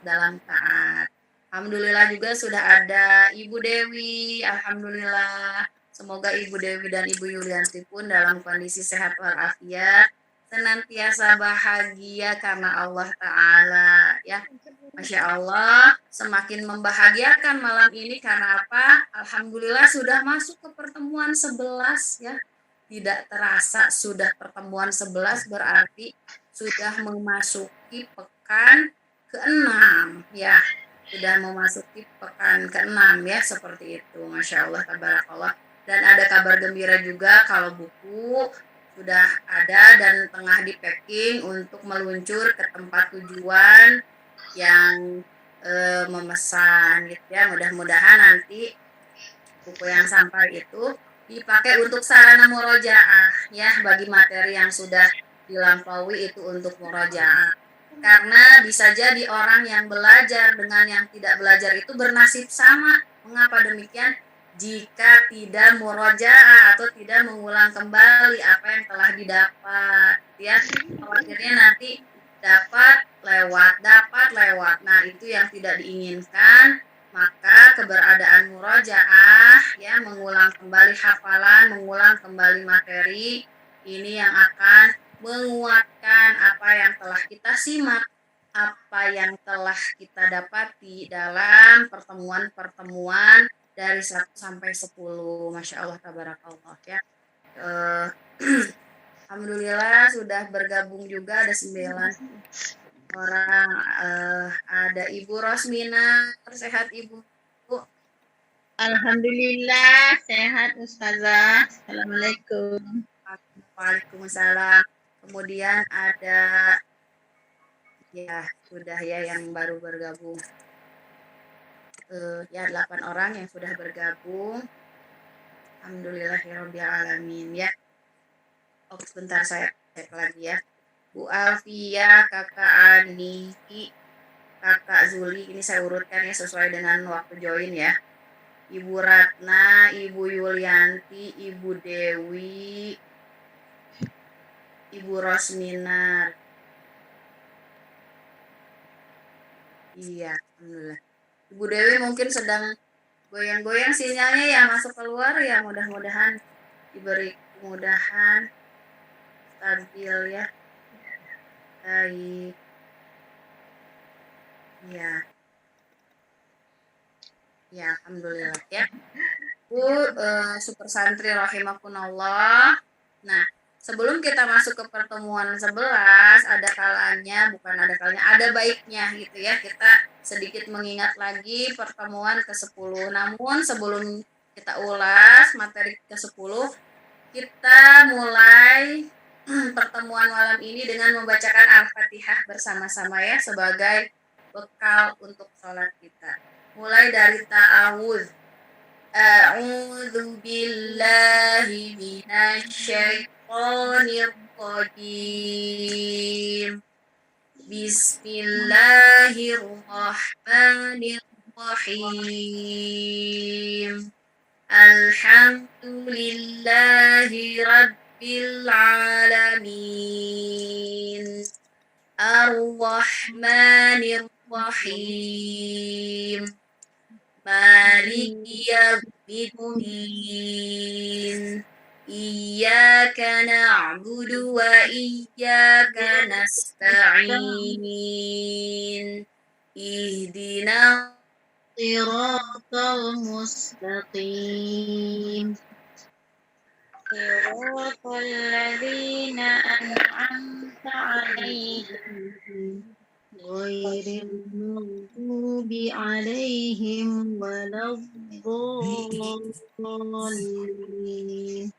dalam taat. Alhamdulillah juga sudah ada Ibu Dewi. Alhamdulillah. Semoga Ibu Dewi dan Ibu Yulianti pun dalam kondisi sehat walafiat, senantiasa bahagia karena Allah Ta'ala. Ya, Masya Allah, semakin membahagiakan malam ini karena apa? Alhamdulillah sudah masuk ke pertemuan 11 ya. Tidak terasa sudah pertemuan 11 berarti sudah memasuki pekan ke-6 ya. Sudah memasuki pekan ke-6 ya, seperti itu. Masya Allah, tabarakallah. Dan ada kabar gembira juga kalau buku sudah ada dan tengah di packing untuk meluncur ke tempat tujuan yang memesan gitu ya. Mudah-mudahan nanti buku yang sampai itu dipakai untuk sarana murojaah ya, bagi materi yang sudah dilampaui itu untuk murojaah. Karena bisa jadi orang yang belajar dengan yang tidak belajar itu bernasib sama. Mengapa demikian? Jika tidak murojaah atau tidak mengulang kembali apa yang telah didapat ya, khawatirnya nanti dapat lewat. Nah, itu yang tidak diinginkan. Maka keberadaan murojaah ya, mengulang kembali hafalan, mengulang kembali materi, ini yang akan menguatkan apa yang telah kita simak, apa yang telah kita dapati dalam pertemuan-pertemuan dari 1 sampai 10. Masya Allah, tabarakallah ya. Alhamdulillah sudah bergabung juga ada 9 orang. Ada Ibu Rosmina, sehat Ibu? Alhamdulillah sehat Ustazah. Assalamualaikum. Waalaikumsalam. Kemudian ada ya sudah ya yang baru bergabung. Ya 8 orang yang sudah bergabung. Alhamdulillahirabbil alamin ya. Oh, sebentar saya cek lagi ya. Bu Alfia, Kakak Ani, Kakak Zuli, ini saya urutkan ya sesuai dengan waktu join ya. Ibu Ratna, Ibu Yulianti, Ibu Dewi, Ibu Rosminar. Iya, alhamdulillah. Ibu Dewi mungkin sedang goyang-goyang sinyalnya ya, masuk keluar ya, mudah-mudahan diberi kemudahan, stabil ya. Baik. Ya. Ya, alhamdulillah ya. Bu Super Santri rahimakumullah. Nah, sebelum kita masuk ke pertemuan 11, ada baiknya gitu ya, kita sedikit mengingat lagi pertemuan ke-10. Namun sebelum kita ulas materi ke-10, kita mulai pertemuan malam ini dengan membacakan Al-Fatihah bersama-sama ya, sebagai bekal untuk sholat kita. Mulai dari ta'awudz. A'udzu billahi minasyaitonir rajim. Bismillahirrahmanirrahim. Alhamdulillahi rabbil alamin. Ar-Rahmanir Rahim. Maliki yaumiddin. Iyyaka na'budu wa iyyaka nasta'in. Ihdinas Siratal mustaqim. Siratal ladzina an'amta 'alaihim. Ghairil maghdubi 'alaihim waladdallin.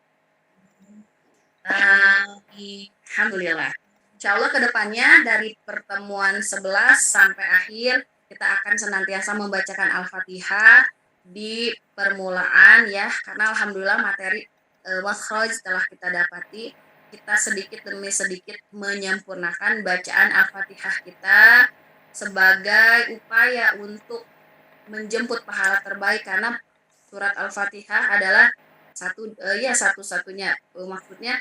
Alhamdulillah. Insyaallah kedepannya dari pertemuan 11 sampai akhir kita akan senantiasa membacakan Al-Fatihah di permulaan ya, karena alhamdulillah materi makhraj telah kita dapati. Kita sedikit demi sedikit menyempurnakan bacaan Al-Fatihah kita sebagai upaya untuk menjemput pahala terbaik, karena surat Al-Fatihah adalah satu-satunya maksudnya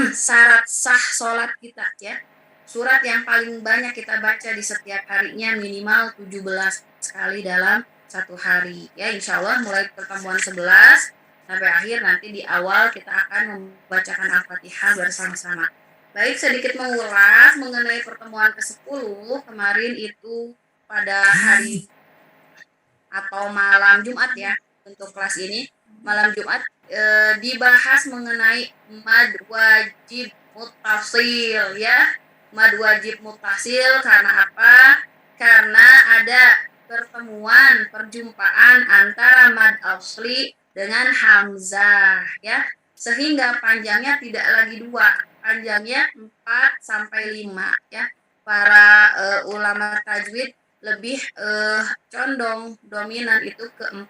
syarat sah sholat kita ya. surat yang paling banyak kita baca di setiap harinya minimal 17 kali dalam satu hari. Ya, insya Allah mulai pertemuan 11 sampai akhir nanti di awal kita akan membacakan Al-Fatihah bersama-sama. Baik, sedikit mengulas mengenai pertemuan ke-10 kemarin itu pada hari atau malam Jumat ya untuk kelas ini. Malam Jumat dibahas mengenai mad wajib mutasil ya. Mad wajib mutasil karena apa? Karena ada perjumpaan antara mad asli dengan hamzah ya. Sehingga panjangnya tidak lagi 2, panjangnya 4 sampai 5 ya. Para ulama tajwid lebih condong dominan itu ke 4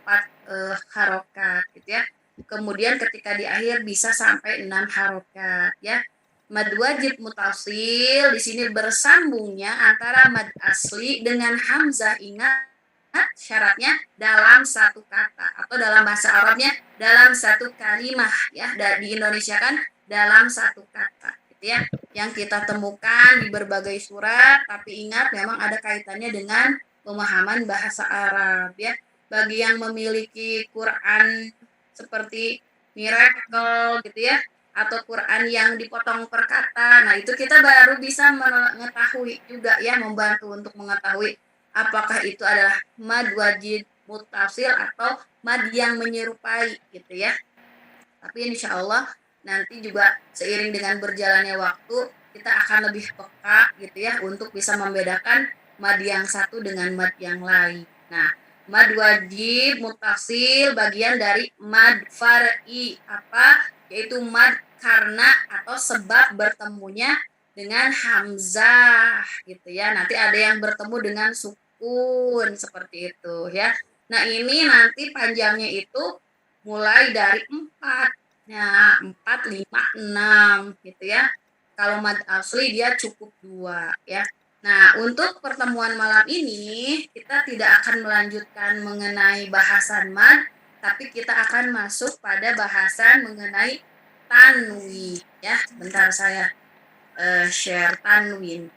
harokat gitu ya. Kemudian ketika di akhir bisa sampai 6 harokat ya. Mad wajib mutasil di sini bersambungnya antara mad asli dengan hamzah. Ingat syaratnya dalam satu kata atau dalam bahasa Arabnya dalam satu kalimah ya. Di Indonesia kan dalam satu kata gitu ya, yang kita temukan di berbagai surat, tapi ingat memang ada kaitannya dengan pemahaman bahasa Arab ya. Bagi yang memiliki Quran seperti Miracle gitu ya, atau Quran yang dipotong per kata, nah itu kita baru bisa mengetahui juga ya, membantu untuk mengetahui apakah itu adalah mad wajib mutasil atau mad yang menyerupai gitu ya. Tapi insya Allah nanti juga seiring dengan berjalannya waktu kita akan lebih peka gitu ya untuk bisa membedakan mad yang satu dengan mad yang lain. Nah, mad wajib mutasil bagian dari mad far'i apa? Yaitu mad karena atau sebab bertemunya dengan hamzah gitu ya. Nanti ada yang bertemu dengan sukun seperti itu ya. Nah, ini nanti panjangnya itu mulai dari 4. Nah, 4, 5, 6 gitu ya. Kalau mad asli dia cukup 2 ya. Nah, untuk pertemuan malam ini kita tidak akan melanjutkan mengenai bahasan mad, tapi kita akan masuk pada bahasan mengenai tanwin ya. Bentar saya share tanwin.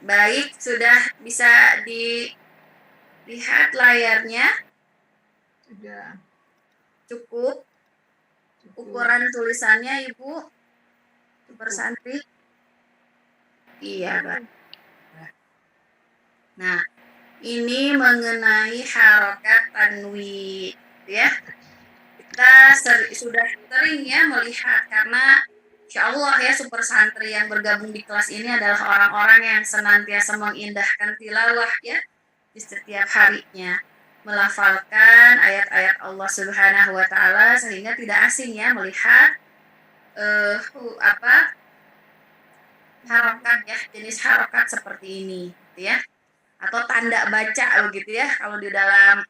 Baik, sudah bisa dilihat layarnya? Sudah. Cukup. Ukuran tulisannya Ibu Super Santri? Iya, Pak. Nah, ini mengenai harokat tanwin ya. Kita sudah sering ya melihat, karena insya Allah ya super santri yang bergabung di kelas ini adalah orang-orang yang senantiasa mengindahkan tilawah ya di setiap harinya, melafalkan ayat-ayat Allah Subhanahu wa taala, sehingga tidak asing ya melihat harokat ya, jenis harokat seperti ini gitu ya, atau tanda baca begitu ya kalau di dalam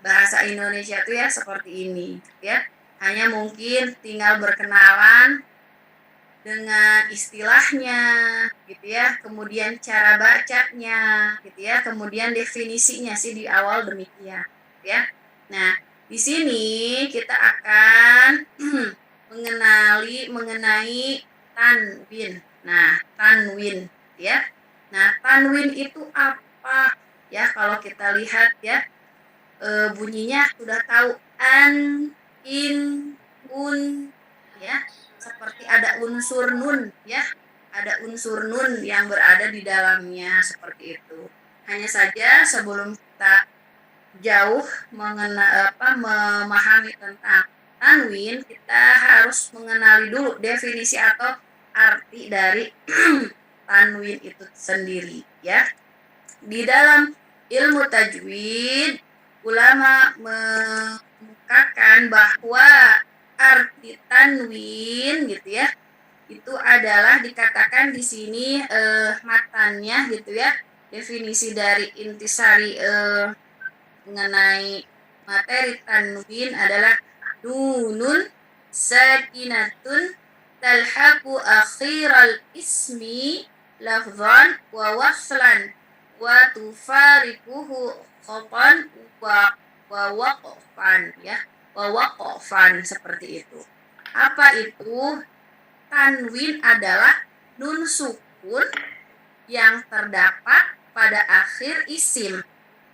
bahasa Indonesia itu ya seperti ini ya. Hanya mungkin tinggal berkenalan dengan istilahnya gitu ya, kemudian cara bacanya gitu ya, kemudian definisinya sih di awal demikian ya. Nah, di sini kita akan mengenai tanwin. Nah, tanwin ya. Nah, tanwin itu apa ya? Kalau kita lihat ya, bunyinya sudah tahu, an, in, un ya, seperti ada unsur nun ya, ada unsur nun yang berada di dalamnya seperti itu. Hanya saja sebelum kita jauh memahami tentang tanwin, kita harus mengenali dulu definisi atau arti dari tanwin itu sendiri, ya. Di dalam ilmu tajwid, ulama mengemukakan bahwa arti tanwin gitu ya, itu adalah dikatakan di sini matannya gitu ya, definisi dari intisari mengenai materi tanwin adalah nunun sakinatun talhaqu akhiral ismi lafzan wa waslan wa tufariquhu khatan wa waqfan, ya, wa waqfan, seperti itu. Apa itu? Tanwin adalah nun sukun yang terdapat pada akhir isim.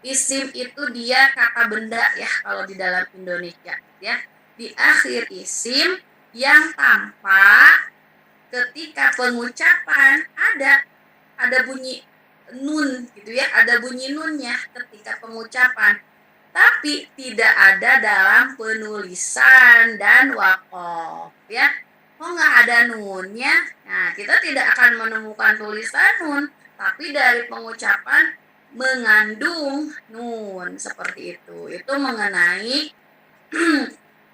Isim itu dia kata benda ya kalau di dalam Indonesia, ya. Di akhir isim yang tampak ketika pengucapan ada bunyi nun gitu ya, ada bunyi nunnya ketika pengucapan, tapi tidak ada dalam penulisan dan waqaf, ya. Oh, nggak ada nunnya, nah kita tidak akan menemukan tulisan nun, tapi dari pengucapan mengandung nun, seperti itu. Itu mengenai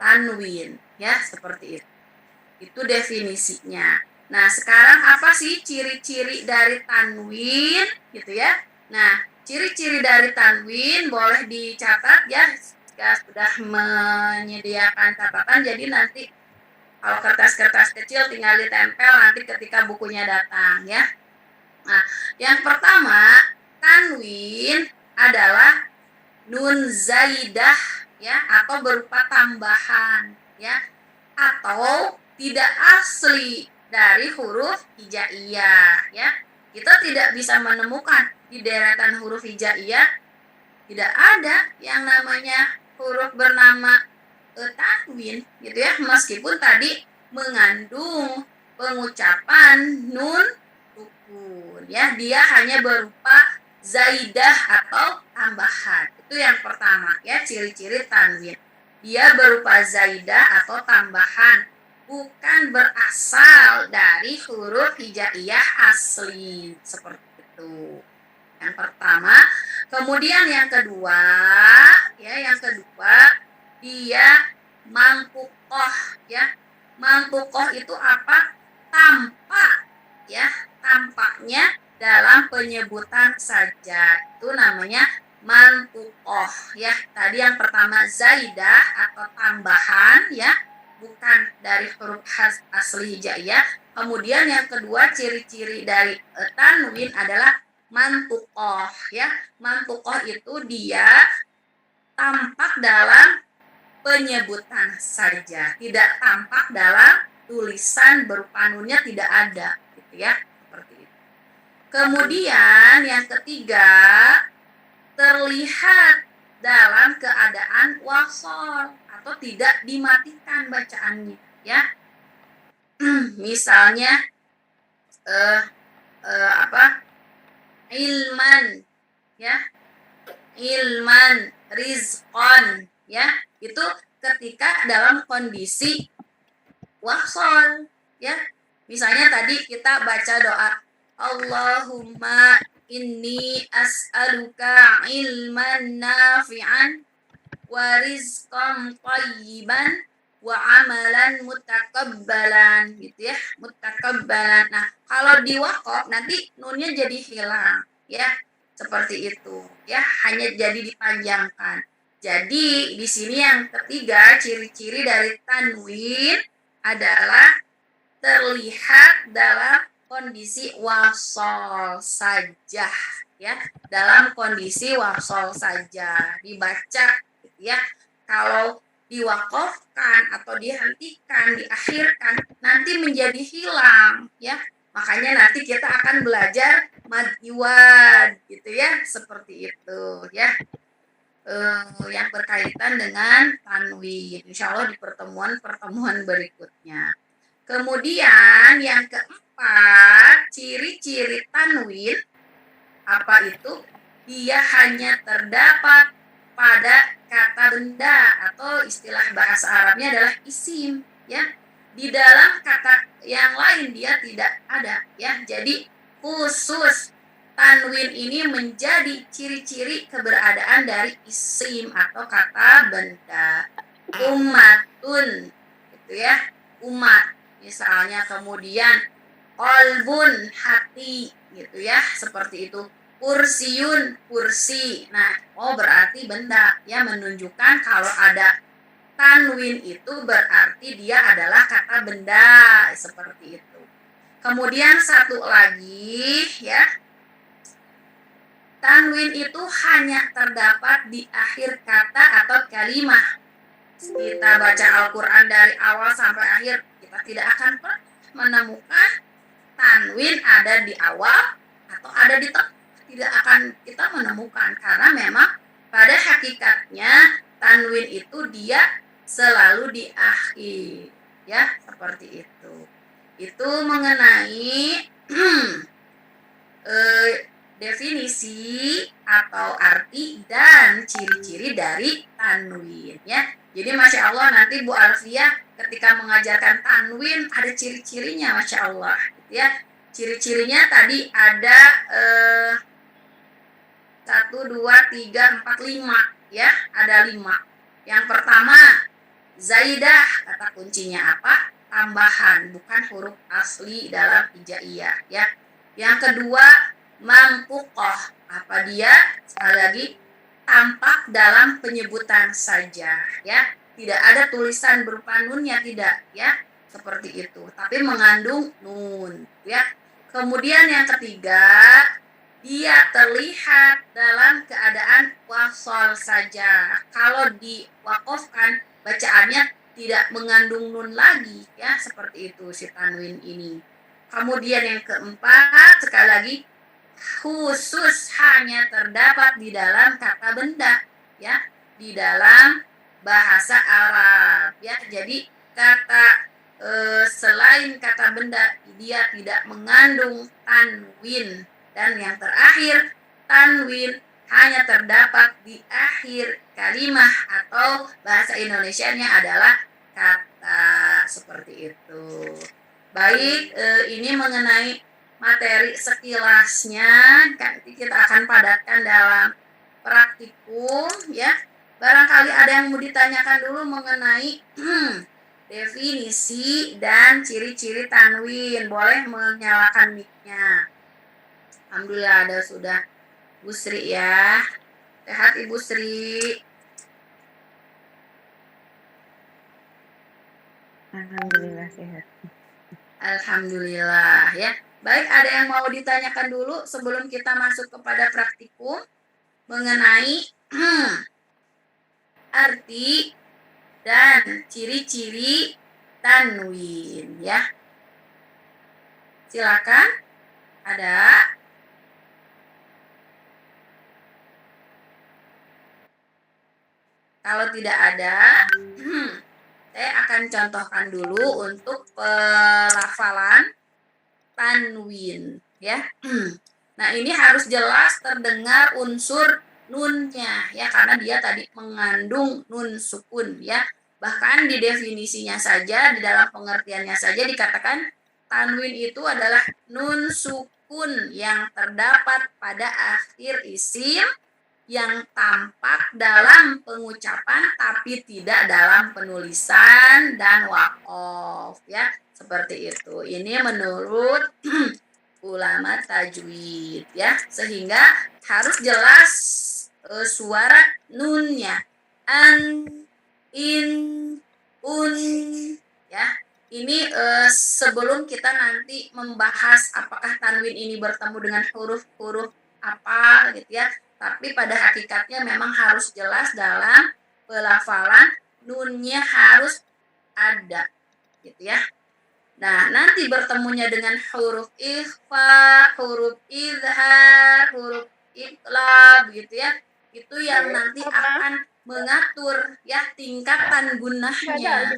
tanwin, ya, seperti itu. Itu definisinya. Nah, sekarang apa sih ciri-ciri dari tanwin gitu ya? Nah, ciri-ciri dari tanwin boleh dicatat ya, jika sudah menyediakan catatan, jadi nanti kalau kertas-kertas kecil tinggal ditempel nanti ketika bukunya datang, ya. Nah, yang pertama, tanwin adalah nun zaidah, ya, atau berupa tambahan, ya, atau tidak asli dari huruf hijaiyah, ya. Kita tidak bisa menemukan di deretan huruf hijaiyah, tidak ada yang namanya huruf bernama tanwin gitu ya, meskipun tadi mengandung pengucapan nun sukun, ya, dia hanya berupa zaidah atau tambahan. Itu yang pertama, ya, ciri-ciri tanwin. Dia berupa zaidah atau tambahan, bukan berasal dari huruf hijaiyah asli, seperti itu. Yang pertama. Kemudian yang kedua, ya, dia mangkukoh, ya. Mangkukoh itu apa? Tampak, ya, tampaknya dalam penyebutan saja, itu namanya mangkukoh, ya. Tadi yang pertama zaidah atau tambahan, ya, bukan dari huruf asli hijaiyah. Kemudian yang kedua, ciri-ciri dari tanwin adalah mantukoh, ya. Mantukoh itu dia tampak dalam penyebutan saja, tidak tampak dalam tulisan berupa nunnya, tidak ada, gitu ya, seperti itu. Kemudian yang ketiga, terlihat dalam keadaan wasol atau tidak dimatikan bacaannya, ya. Misalnya ilman, ya, ilman, rizqan, ya, itu ketika dalam kondisi wasol, ya. Misalnya tadi kita baca doa Allahumma inni as'aluka ilman nafi'an wa rizqan thayyiban wa amalan mutakabbalan, gitu ya, mutakabbalan. Nah, kalau di waqaf nanti nunnya jadi hilang, ya, seperti itu, ya, hanya jadi dipanjangkan. Jadi di sini yang ketiga, ciri-ciri dari tanwin adalah terlihat dalam kondisi wasol saja, ya, dalam kondisi wasol saja dibaca, gitu ya. Kalau diwakafkan atau dihentikan, diakhirkan, nanti menjadi hilang, ya. Makanya nanti kita akan belajar mad iwad, gitu ya, seperti itu, ya. Yang berkaitan dengan tanwin, insya Allah di pertemuan berikutnya. Kemudian yang keempat, ciri-ciri tanwin apa itu? dia hanya terdapat pada kata benda atau istilah bahasa Arabnya adalah isim, ya. Di dalam kata yang lain dia tidak ada, ya. Jadi khusus tanwin ini menjadi ciri-ciri keberadaan dari isim atau kata benda. Umatun, gitu ya, umat misalnya. Kemudian kolbun, hati, gitu ya, seperti itu. Kursiun, kursi. Nah, berarti benda, ya, menunjukkan kalau ada tanwin itu berarti dia adalah kata benda, seperti itu. Kemudian satu lagi, ya, tanwin itu hanya terdapat di akhir kata atau kalimat. Kita baca Al-Quran dari awal sampai akhir, kita tidak akan pernah menemukan tanwin ada di awal atau ada di tengah. Tidak akan kita menemukan, karena memang pada hakikatnya tanwin itu dia selalu di akhir, ya, seperti itu. Itu mengenai definisi atau arti dan ciri-ciri dari tanwin, ya. Jadi Masya Allah, nanti Bu Alfia ketika mengajarkan tanwin ada ciri-cirinya, Masya Allah, gitu ya. Ciri-cirinya tadi ada 1, 2, 3, 4, 5, ya, ada 5. Yang pertama, zaidah, kata kuncinya apa? Tambahan, bukan huruf asli dalam hijaiyah, ya. Yang kedua, mampuqah, apa dia? Sekali lagi, tampak dalam penyebutan saja, ya. Tidak ada tulisan berupa nunnya, tidak, ya. Seperti itu, tapi mengandung nun, ya. Kemudian yang ketiga, dia terlihat dalam keadaan wasol saja. Kalau diwakofkan, bacaannya tidak mengandung nun lagi, ya, seperti itu si tanwin ini. Kemudian yang keempat, sekali lagi, khusus hanya terdapat di dalam kata benda, ya, di dalam bahasa Arab, ya. Jadi kata selain kata benda dia tidak mengandung tanwin. Dan yang terakhir, tanwin hanya terdapat di akhir kalimat atau bahasa Indonesianya adalah kata, seperti itu. Baik, ini mengenai materi sekilasnya, nanti kita akan padatkan dalam praktikum, ya. Barangkali ada yang mau ditanyakan dulu mengenai definisi dan ciri-ciri tanwin. Boleh menyalakan mic-nya. Alhamdulillah ada sudah Bu Sri, ya. Sehat Ibu Sri? Alhamdulillah sehat. Alhamdulillah, ya. Baik, ada yang mau ditanyakan dulu sebelum kita masuk kepada praktikum mengenai arti dan ciri-ciri tanwin, ya. Silakan. Ada? Kalau tidak ada, saya akan contohkan dulu untuk pelafalan tanwin, ya. Nah, ini harus jelas terdengar unsur nunnya, ya, karena dia tadi mengandung nun sukun, ya. Bahkan di definisinya saja, di dalam pengertiannya saja dikatakan tanwin itu adalah nun sukun yang terdapat pada akhir isim yang tampak dalam pengucapan tapi tidak dalam penulisan dan waqaf, ya, seperti itu. Ini menurut ulama tajwid, ya, sehingga harus jelas suara nunnya, an, in, un, ya. Ini sebelum kita nanti membahas apakah tanwin ini bertemu dengan huruf-huruf apa, gitu ya. Tapi pada hakikatnya memang harus jelas dalam pelafalan, nunnya harus ada, gitu ya. Nah, nanti bertemunya dengan huruf ikhfa, huruf idhar, huruf iqlab, gitu ya. Itu yang nanti akan mengatur, ya, tingkatan gunahnya.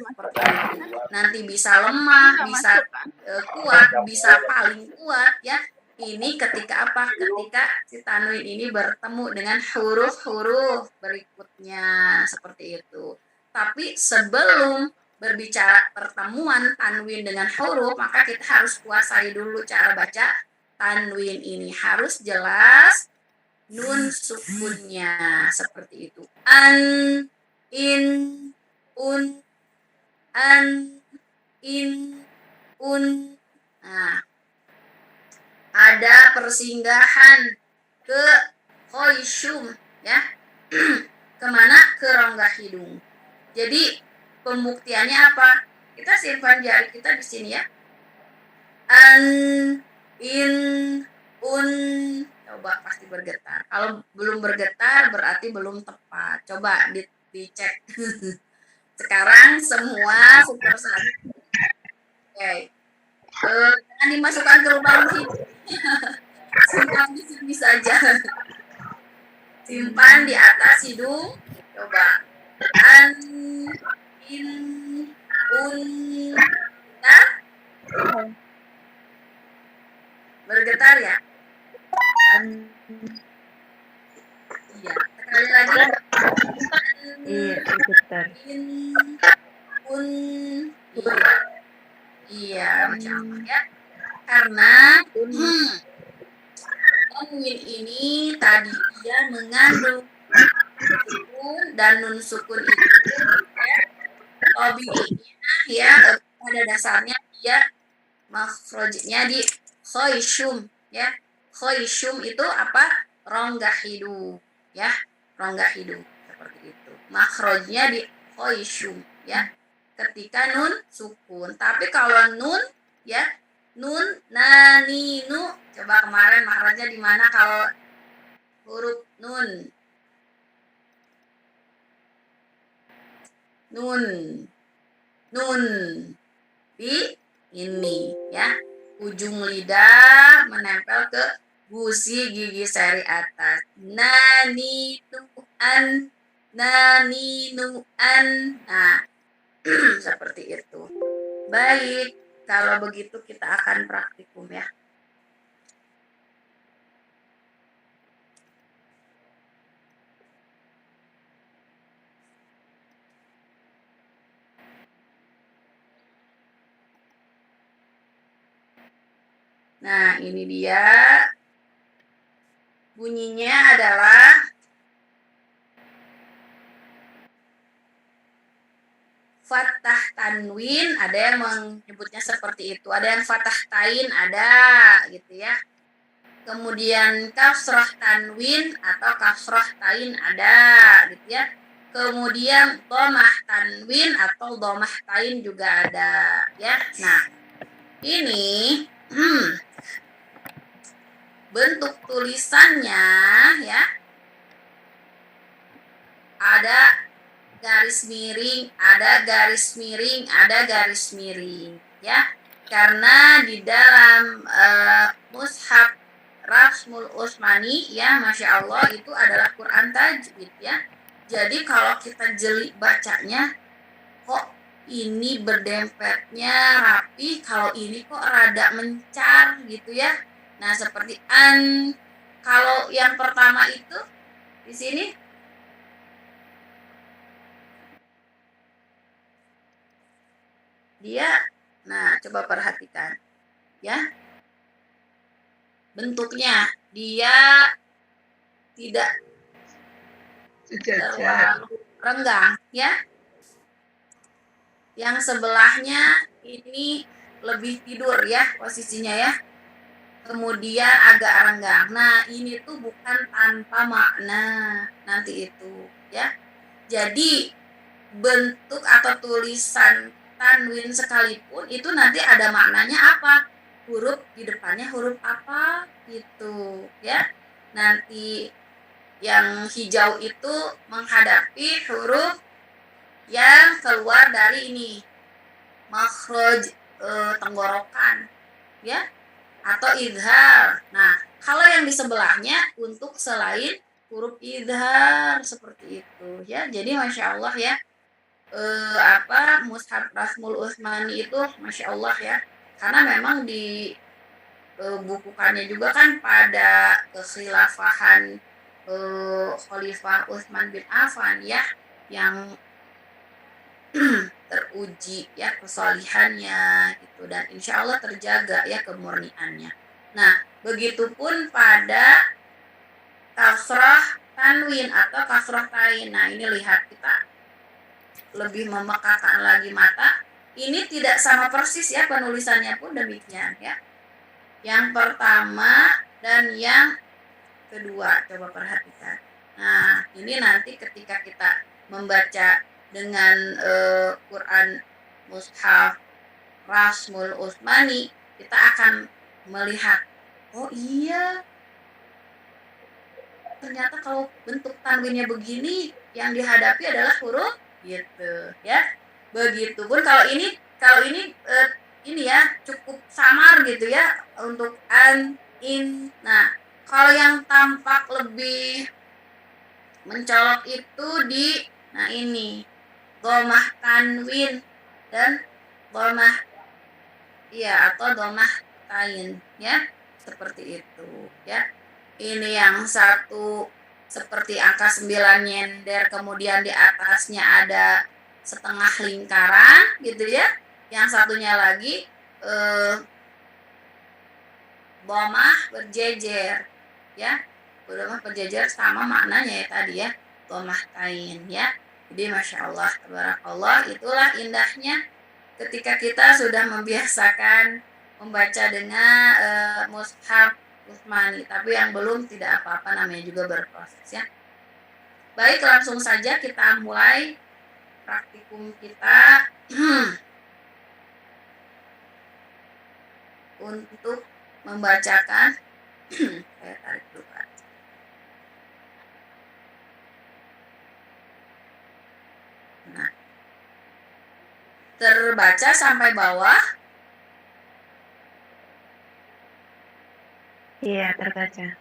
Nanti bisa lemah, bisa kuat, bisa paling kuat, ya. Ini ketika apa? Ketika si tanwin ini bertemu dengan huruf-huruf berikutnya seperti itu. Tapi sebelum berbicara pertemuan tanwin dengan huruf, maka kita harus kuasai dulu cara baca tanwin ini. Harus jelas nun sukunnya seperti itu. An, in, un, an, in, un. Nah, ada persinggahan ke khoisyum ya. Kemana? Ke rongga hidung. Jadi pembuktiannya apa? Kita simpan jari kita di sini ya. An, in, un. Coba pasti bergetar. Kalau belum bergetar berarti belum tepat. Coba dicek. Sekarang semua super satu. Oke. Jangan dimasukkan ke lubang hidung. Simpan di sini saja. Simpan di atas hidung. Coba. An, in, un. Nah, bergetar ya. Iya. Sekali lagi. Iya, bergetar. In, un. Iya. Iya, Masya Allah ya. Karena tanwin ini tadi dia mengandung sukun dan nun sukun itu ya, tabiinya ya, pada dasarnya dia makhrajnya di khoisyum ya. Khoisyum itu apa? Rongga hidung ya, rongga hidung seperti itu. Makhrajnya di khoisyum ya, ketika nun sukun. Tapi kalau nun ya, nun, nani, nu. Coba kemarin makhrajnya di mana kalau huruf nun? Nun. Nun. Di ini ya. Ujung lidah menempel ke gusi gigi seri atas. Nani, nu, an. Nani, nu, an. Nah, seperti itu. Baik. Kalau begitu kita akan praktikum ya. Nah, ini dia. Bunyinya adalah fathah tanwin, ada yang menyebutnya seperti itu. Ada yang fathah tain, ada gitu ya. Kemudian kasrah tanwin atau kasrah tain ada gitu ya. Kemudian dhamah tanwin atau dhamah tain juga ada ya. Nah, ini bentuk tulisannya ya. Ada garis miring, ada garis miring, ada garis miring ya. Karena di dalam mushaf Rasmul Utsmani ya, Masya Allah itu adalah Quran tajwid ya. Jadi kalau kita jeli bacanya, kok ini berdempetnya rapi, kalau ini kok rada mencar gitu ya. Nah, seperti an. Kalau yang pertama itu di sini dia, nah coba perhatikan ya, bentuknya dia tidak terlalu renggang ya. Yang sebelahnya ini lebih tidur ya posisinya ya, kemudian agak renggang. Nah, ini tuh bukan tanpa makna nanti itu ya. Jadi bentuk atau tulisan tanwin sekalipun itu nanti ada maknanya apa, huruf di depannya huruf apa gitu ya. Nanti yang hijau itu menghadapi huruf yang keluar dari ini makhraj tenggorokan ya, atau idhar. Nah, kalau yang di sebelahnya untuk selain huruf idhar seperti itu ya. Jadi Masya Allah ya, mushaf Rasmul Utsmani itu Masya Allah ya, karena memang bukukannya juga kan pada kekhilafahan Khalifah Utsman bin Affan ya, yang teruji ya kesolihannya gitu, dan insya Allah terjaga ya kemurniannya. Nah, begitupun pada kasroh tanwin atau kasroh tain. Nah, ini lihat, kita lebih memekakan lagi mata. Ini tidak sama persis ya, penulisannya pun demikian ya. Yang pertama dan yang kedua, coba perhatikan. Nah, ini nanti ketika kita membaca dengan Quran Mushaf Rasmul Utsmani, kita akan melihat, oh iya, ternyata kalau bentuk tanwinnya begini, yang dihadapi adalah huruf gitu ya. Begitupun kalau ini ini ya cukup samar gitu ya untuk an, in. Nah, kalau yang tampak lebih mencolok itu nah ini dhamah tanwin dan dhamah atau dhamah tain ya, seperti itu ya. Ini yang satu seperti angka 9 nyender, kemudian di atasnya ada setengah lingkaran gitu ya. Yang satunya lagi dhamah berjejer ya. Dhamah berjejer sama maknanya ya tadi ya, dhamah tain ya. Jadi Masya Allah, tabarakallah, itulah indahnya ketika kita sudah membiasakan membaca dengan mushaf Utsmani, tapi yang belum tidak apa-apa, namanya juga berproses ya. Baik, langsung saja kita mulai praktikum kita untuk membacakan. Saya tarik dulu Pak. Nah, terbaca sampai bawah? Iya, terbaca.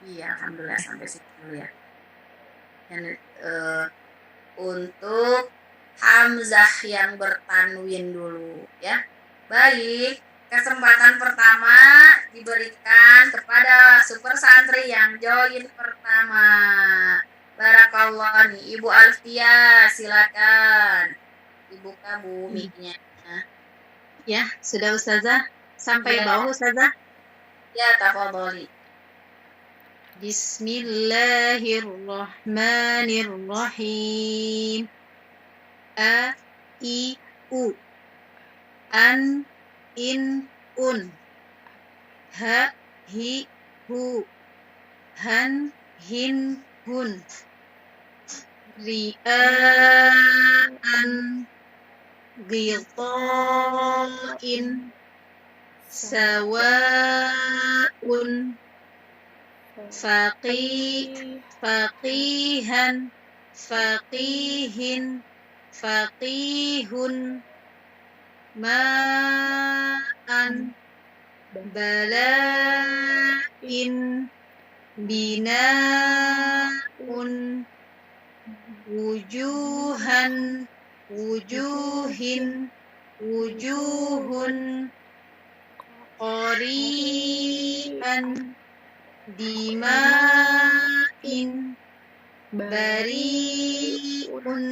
Iya, alhamdulillah, sampai situ dulu ya. Dan untuk hamzah yang bertanwin dulu ya. Baik, kesempatan pertama diberikan kepada super santri yang join pertama. Barakallah nih, Ibu Alfia, silakan dibuka mic-nya. Ya, sudah Ustazah. Sampai bawah Ustazah. Ya, tafadholi. Bismillahirrahmanirrahim. A, I, U. An, in, un. Ha, hi, hu. Han, hin, hun. Ria'an, ghita'in. Sawa'un. Faqihan, faqihin, faqihun. Ma'an, bala'in, bina'un. Wujuhan, wujuhin, wujuhun. Qari'an, dima'in, bari'un.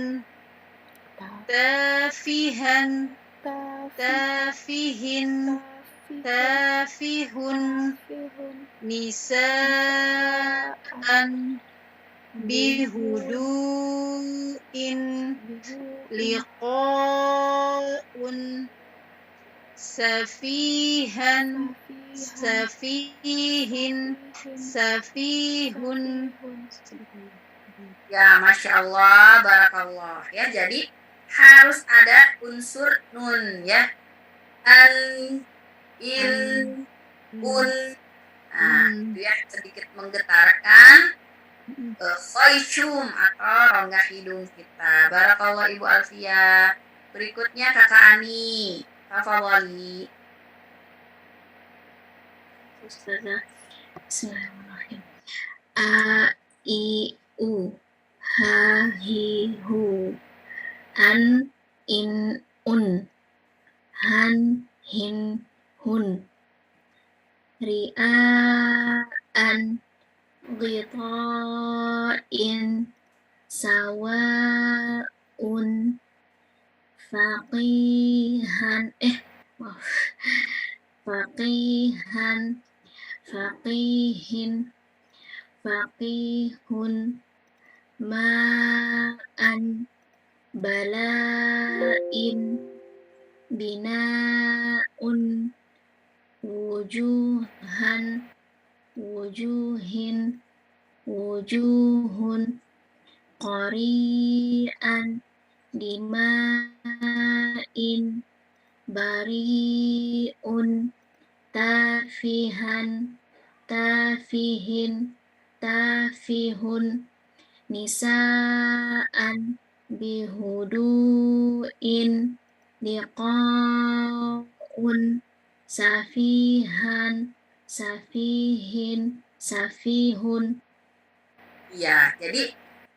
Tafihan, tafihin, tafihun. Nisa'an, bihudu'in, liqa'un. Safihan, safihin, safihun. Ya, Masya Allah, barakallah ya. Jadi harus ada unsur nun ya. An, in, un. Nah, itu ya, sedikit menggetarkan khayshum atau rongga hidung kita. Barakallah Ibu Alfia. Berikutnya Kakak Ani. Tafadholi. Ustazah. Bismillahirrahmanirrahim. A, I, U. Ha, hi, hu. An, in, un. Han, hin, hun. ria'an ghita'in sawa'un faqihan maaf faqihan faqihin faqihun ma'an bala'in bina'un wujuhan wujuhun qari'an dima'in bari'un tafihun nisa'an bihudu'in liqa'un safihun. Ya, jadi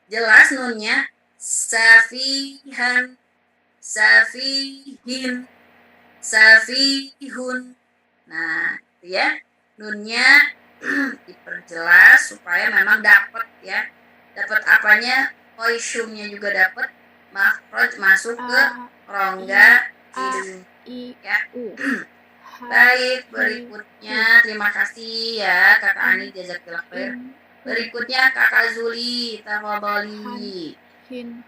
jelas nunnya safihan, safihin, safihun. Nah, itu ya. Nunnya diperjelas supaya memang dapat ya. Dapat apanya? Koisyumnya juga dapat, makhraj masuk ke rongga hidung. Ya. Baik, berikutnya terima kasih ya Kakak Ani, jazakillah khair. Berikutnya Kakak Zuli, tafadhali. Hun.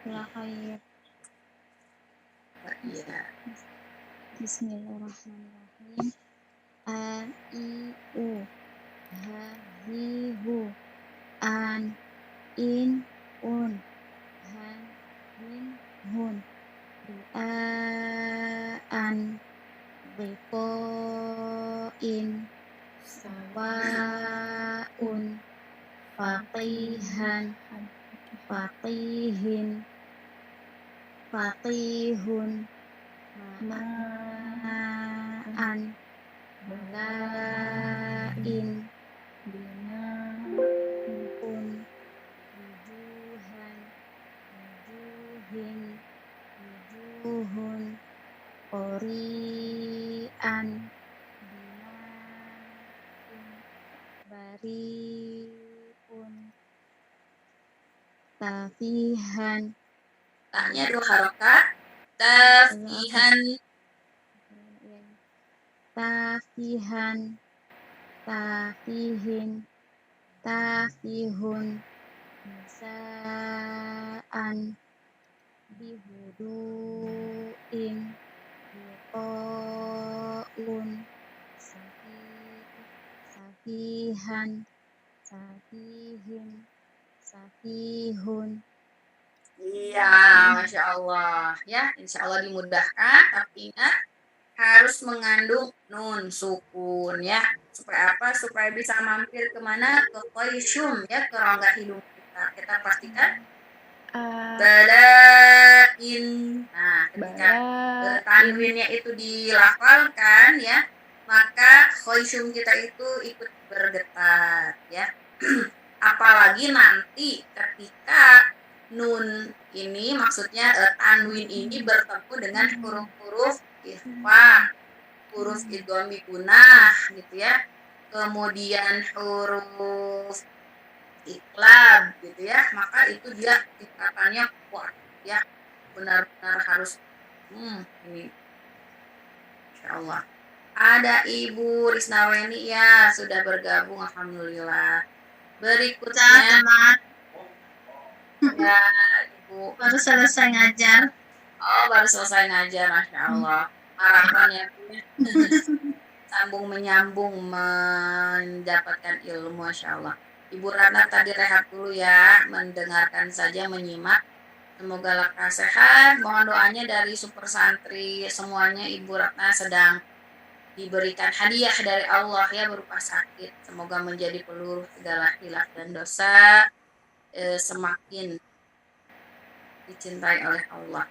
Khair. Iya. Bismillahirrahmanirrahim. A I U Ha Hi Hu An In Un Han Hin Hun A An Riqa'in Sawa'un Faqihan Faqihin Faqihun Ma'an Bala'in Bina'un Wujuhun Qori'an Bina'in Bari'un Tafihan Tahnya 2 harokat. Tafihan. Tafihan Tafihin Tafihun Nisa'an Bihudu'in Liqa'un Safihan Safihin Safihun. Iya, Masya Allah. Ya, insya Allah dimudahkan. Tapi ingat, harus mengandung nun sukun ya. Supaya apa? Supaya bisa mampir kemana? Ke koisyum ya, ke rongga hidung kita. Kita pastikan bala'in. Nah, ketika tanwinnya itu dilafalkan ya, maka koisyum kita itu ikut bergetar ya. Apalagi nanti ketika nun ini, maksudnya tanwin ini bertemu dengan huruf-huruf ikhfa, huruf idgham gunah gitu ya, kemudian huruf iqlab gitu ya, maka itu dia tingkatannya kuat ya, benar-benar harus ini insyaallah. Ada Ibu Risnaweni ya, sudah bergabung, alhamdulillah. Berikutnya ya Ibu, Baru selesai ngajar. oh baru selesai ngajar, Masya Allah, maraton ya Bu. Sambung menyambung mendapatkan ilmu, Masya Allah. Ibu Ratna tadi rehat dulu ya, mendengarkan saja, menyimak. Semoga lekas sehat. Mohon doanya dari super santri semuanya. Ibu Ratna sedang diberikan hadiah dari Allah ya, berupa sakit. Semoga menjadi peluruh segala hilaf dan dosa, semakin dicintai oleh Allah.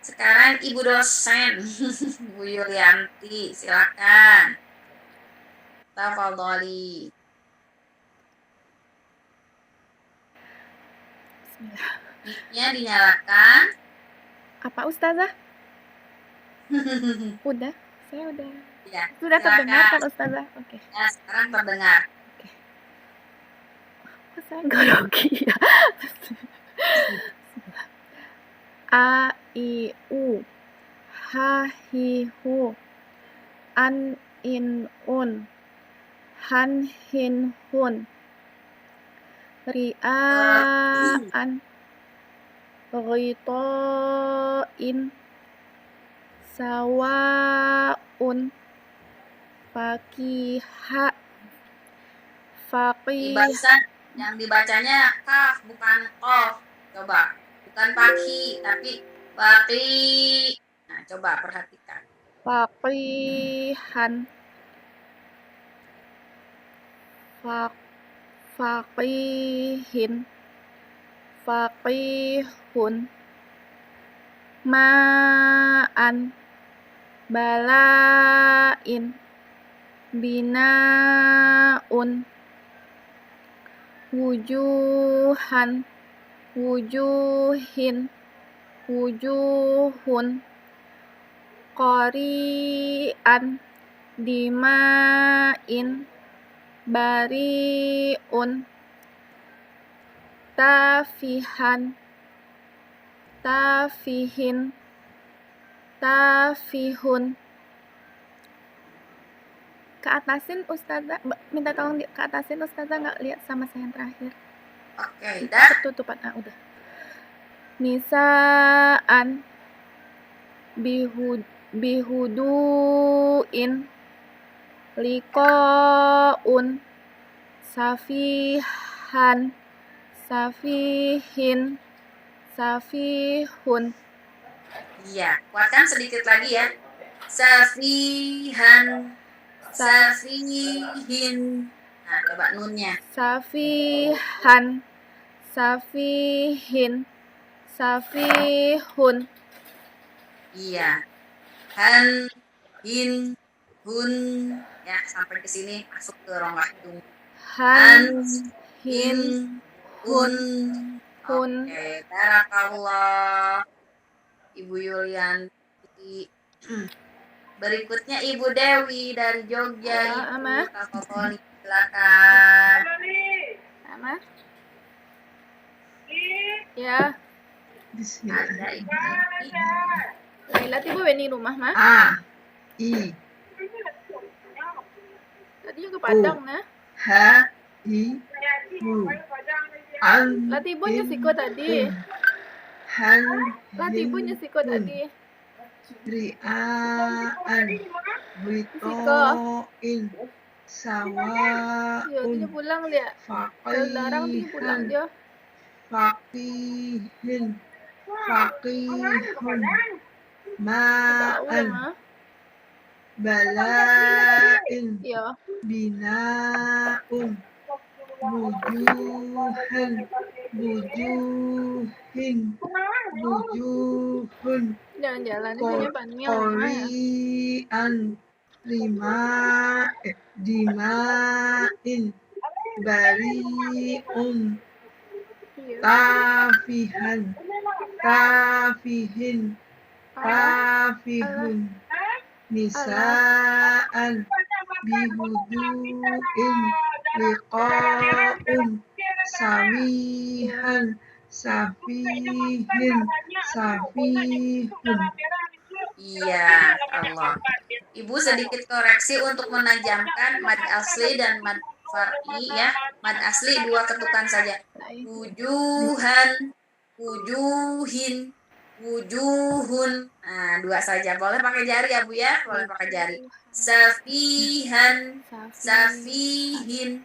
Sekarang Ibu dosen, Bu Yulianti, silakan. Tafadhali. Mic-nya dinyalakan. Apa Ustazah? Udah Saya udah Ya, sudah terdengar silakan. kan Ustazah? Oke. Ya, sekarang terdengar. Kok saya grogi ya? A, I, U, Ha, Hi, Hu, An, In, Un, Han, Hin, Hun, Ri, A, An, Rito, In, Sawa, Un, Fakiha, Di Faqih, barusan yang dibacanya kaf bukan kof. Coba, bukan paki tapi paki. Nah, coba perhatikan. Faqihan, Faqihin, Faqihun, Ma'an, Bala'in, Bina'un, Wujuhan, Wujuhin, Wujuhun, Qari'an, Dima'in, Bari'un, Tafihan, Tafihin, Tafihun. Keatasin Ustazah, minta tolong keatasin Ustazah, nggak lihat sama saya yang terakhir. Oke, dah. Ketutupan, udah. Nisaan, bihuduin, liqaun, safihan, safihin, safihun. Iya, kuatkan sedikit lagi ya. Safihan, safihin. Nah, coba nunnya. Safihan, safihin, safihun. Iya. Han, hin, hun. Ya, sampai ke sini masuk ke rongga hidung. Han, hin, hun, hun. Oke, barakallah. Ibu Yulianti. Berikutnya Ibu Dewi dari Jogja. Ibu Kakoponi, silakan. Ama? Ya. Ada Ibu Dewi. Laila tiba di rumah mah? A, I, Tadi juga Padang nah. H, I, U, An, Latibunya siko tadi. Han, Latibunya siko tadi. Ri, A, An, Rito, In, Sawa, Yo, dia pulang lihat. Kalau larang dia pulang dia. Faqihin, Faqihun, Ma'an, Bala'in, Iya. Bina'un, Wujuhan, Wujuhin, Wujuhun, Jalan-jalan punya panmia ya. Qori'an, Dima'in, Bari'un, Tafihan, Tafihin, Tafihun, Nisa'an, bihudu'in, liqa'un, sawihan, safihin, safihun. Iya, Allah. Ibu sedikit koreksi untuk menajamkan mad asli dan mad far'i ya. Mad asli 2 ketukan saja. Wujuhan, wujuhin, wujuhun. Nah, 2 saja. Boleh pakai jari ya, Bu ya? Boleh pakai jari. Safihan, safihin,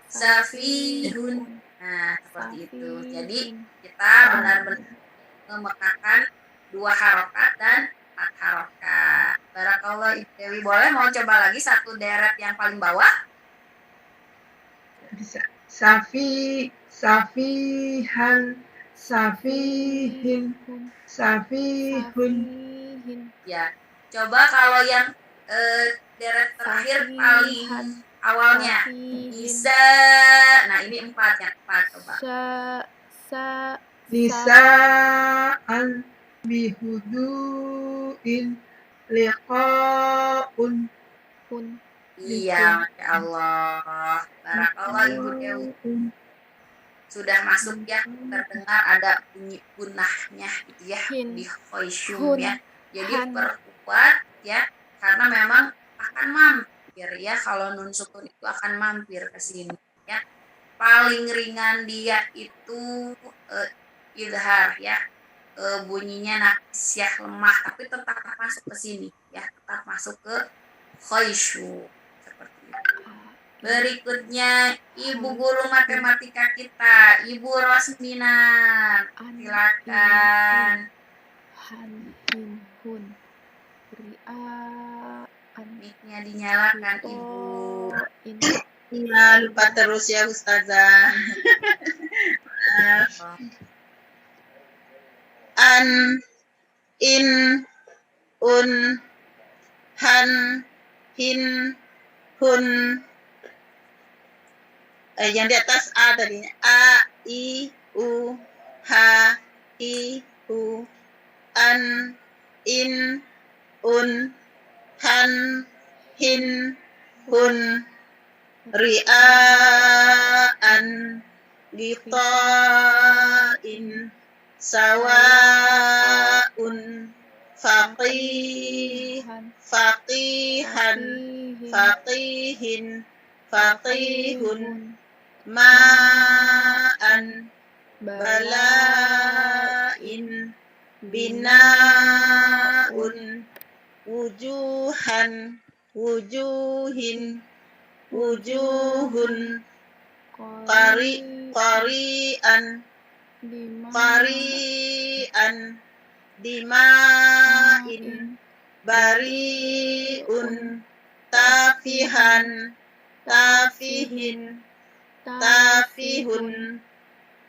safihun. Nah, seperti itu. Jadi, kita benar-benar memekakan 2 harokat dan 4 harokat. Barakallah Ibu Dewi. Boleh mau coba lagi satu deret yang paling bawah? Bisa. Safihan, safihin, safihun. Ya. Coba kalau yang deret terakhir paling awalnya. Bisa. Nah, ini 4 yang 4 coba. Nisa'an bihudu'in, liqa'un hun, Iya, Masya Allah. Barakallah Ibu Dewi. liqa'un Sudah masuk ya, terdengar ada bunyi gunahnya gitu ya hin, di khoisyum hun, ya. Jadi han, perkuat ya, karena memang akan mampir ya, kalau nun sukun itu akan mampir ke sini ya. Paling ringan dia itu idhar ya, bunyinya nafis ya, lemah, tapi tetap masuk ke sini ya, tetap masuk ke khoisyum seperti itu. Berikutnya Ibu Guru Matematika kita, Ibu Rosminan. an, Silakan. han, hin, hun, ria, an, Mic-nya dinyalakan to, Ibu. in, Iya, lupa terus ya Ustazah. An, in, un, han, hin, hun. Yang di atas A tadi. A, I, U, H, I, U. An, in, un, han, hin, hun. Ria'an, gita'in, sawa'un, han, faqihan, faqihin, faqihun, ma'an, bala'in, bina'un, wujuhan, wujuhin, wujuhun, qari'an, qari'an, dima'in, bari'un, tafihan, tafihin, tafihun,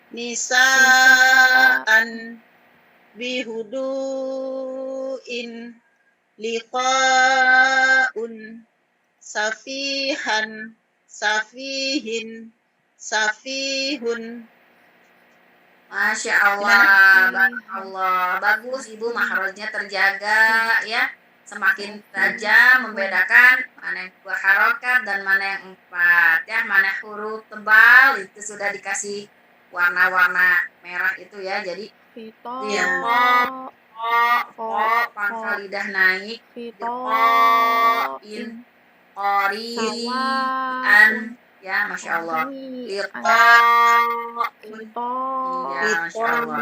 nisa'an, bihudu'in, liqa'un, safihan, safihin, safihun. Masya Allah, barakallah. Bagus Ibu, mahrojnya terjaga ya. Semakin tajam membedakan mana yang 2 harokat dan mana yang 4 ya. Mana huruf tebal itu sudah dikasih warna-warna merah itu ya. Jadi fito, pangkal lidah naik, fito, in, qori'an ya, Masya Allah. Liqa'un. fito, Iya, Masya Allah.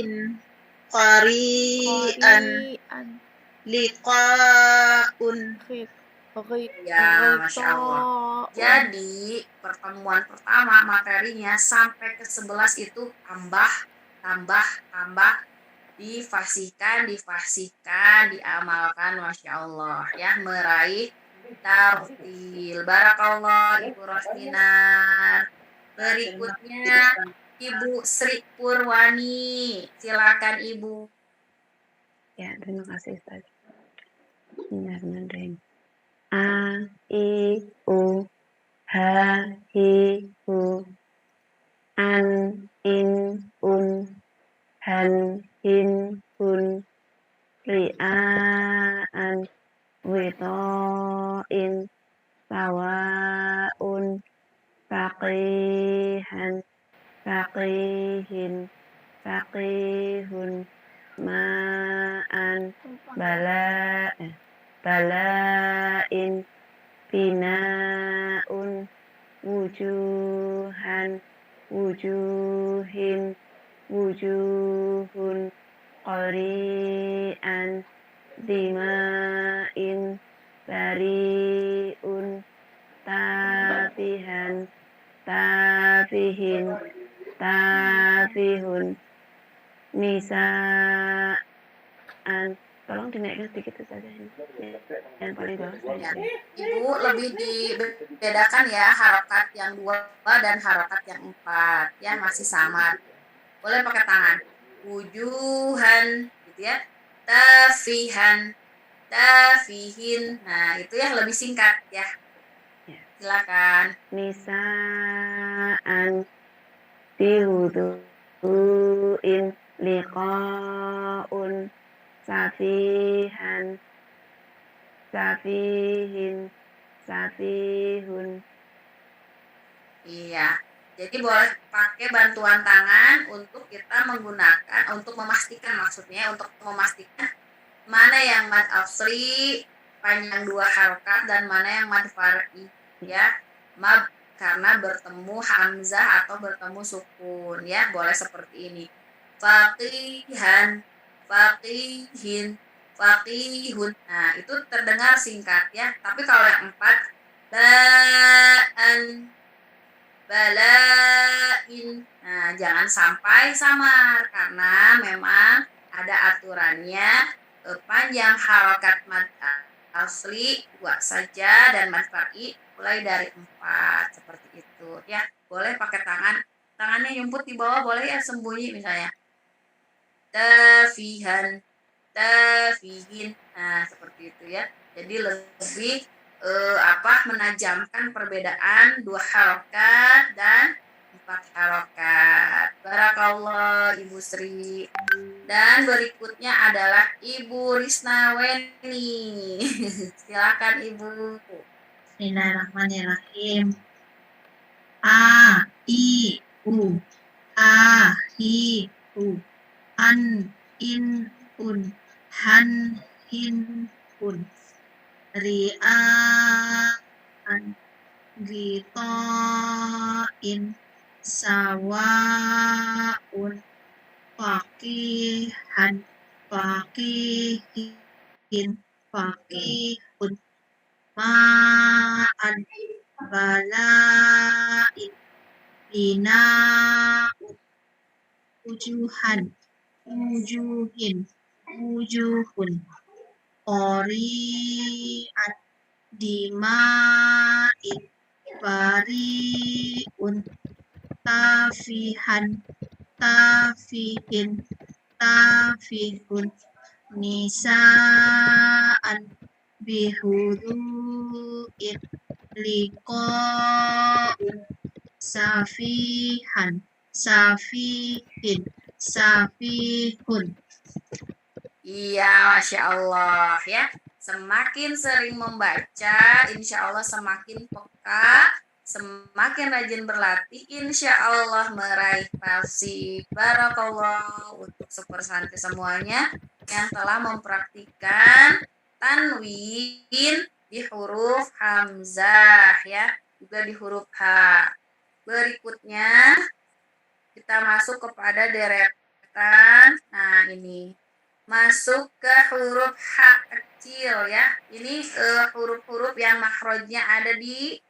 In qari'an, liqa'un. Ya, Masya Allah. Jadi pertemuan pertama materinya sampai ke 11 itu tambah, difasihkan, diamalkan, Masya Allah ya, meraih tartil. Barakallah Ibu Rosminan. Berikutnya Ibu Sri Purwani, silakan Ibu. Ya, terima kasih Ustaz. Bismillahirrahmanirrahim. A, I, U, H, Hi, Hu. An, in, un. Han, hin, hun. Ri'aan, wito'in. Sawa'un, faqihan, faqihin, faqihun. Ma'an, bala'in, bina'un, wujuhan, wujuhin, wujuhun, qari'an, dima'in, bari'un, tafihan, tafihin, tafihun, nisa'an. Tolong dinaikkan sedikit saja ini. Yang paling bawah Ya, saja. Ibu lebih dibedakan ya harokat yang 2 dan harokat yang 4 ya, masih sama. Boleh pakai tangan. Wujuhan gitu ya. Tafihan, tafihin. Nah, itu ya lebih singkat ya. Silakan. Nisa'an bihudu'in liqa'un safihan safihin, safihun. Iya. Jadi boleh pakai bantuan tangan untuk kita menggunakan, untuk memastikan maksudnya, untuk memastikan mana yang mad asli panjang 2 harokat dan mana yang mad far'i ya. Mad karena bertemu hamzah atau bertemu sukun ya, boleh seperti ini. Faqihan, faqihin, faqihun. Nah, itu terdengar singkat ya. Tapi kalau yang 4 ba'an, balain. Nah, jangan sampai samar karena memang ada aturannya, panjang harokat mad asli 2 saja dan mad far'i mulai dari 4 seperti itu ya. Boleh pakai tangannya yumput di bawah, boleh ya, sembunyi misalnya. Tafihan, tafihin. Nah, seperti itu ya. Jadi lebih menajamkan perbedaan 2 harokat dan 4 harokat. Barakallah Ibu Sri. Dan berikutnya adalah Ibu Risnaweni. Silakan Ibu. Bismillahirrahmanirrahim. A, I, U. A, I, U. An, in, un. Han, hin, un. Ri'an, Gito'in, Sawa'un, Faqihan, Faqihin, Faqihun, Ma'an, Bala'in, Bina'un, Wujuhan, Wujuhin, Wujuhun, Qori'an, Dima'in, Bari'un, Tafihan, Tafihin, Tafihun, Nisa'an, Bihudu'in, Liqa'un, Safihan, Safihin, Safihun. Iya, Masya Allah ya. Semakin sering membaca, insya Allah semakin peka, semakin rajin berlatih, insya Allah meraih fasih. Barakallah untuk super santri semuanya yang telah mempraktikkan tanwin di huruf hamzah ya, juga di huruf H. Berikutnya kita masuk kepada deretan. Nah, ini masuk ke huruf H kecil ya. Ini huruf-huruf yang makhrajnya ada di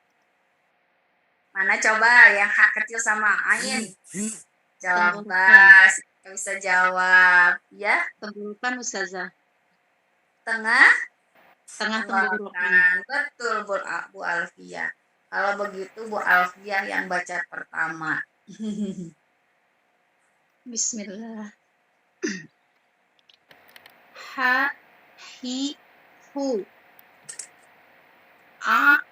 mana, coba yang H kecil sama ain. Jawab, bisa jawab ya. Tenggorokan Ustazah. Tengah tenggorokan. Betul Bu Alfia. Kalau begitu Bu Alfia yang baca pertama. Bismillah. Ha, hi, hu. A,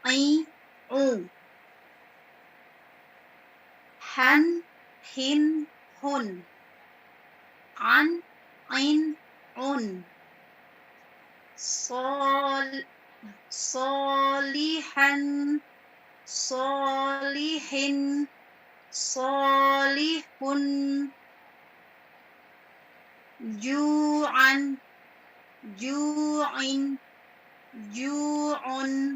I, u. Han, hin, hun. An, in, un. Solihan, solihin, solihun. Ju'an, ju'in, ju'un.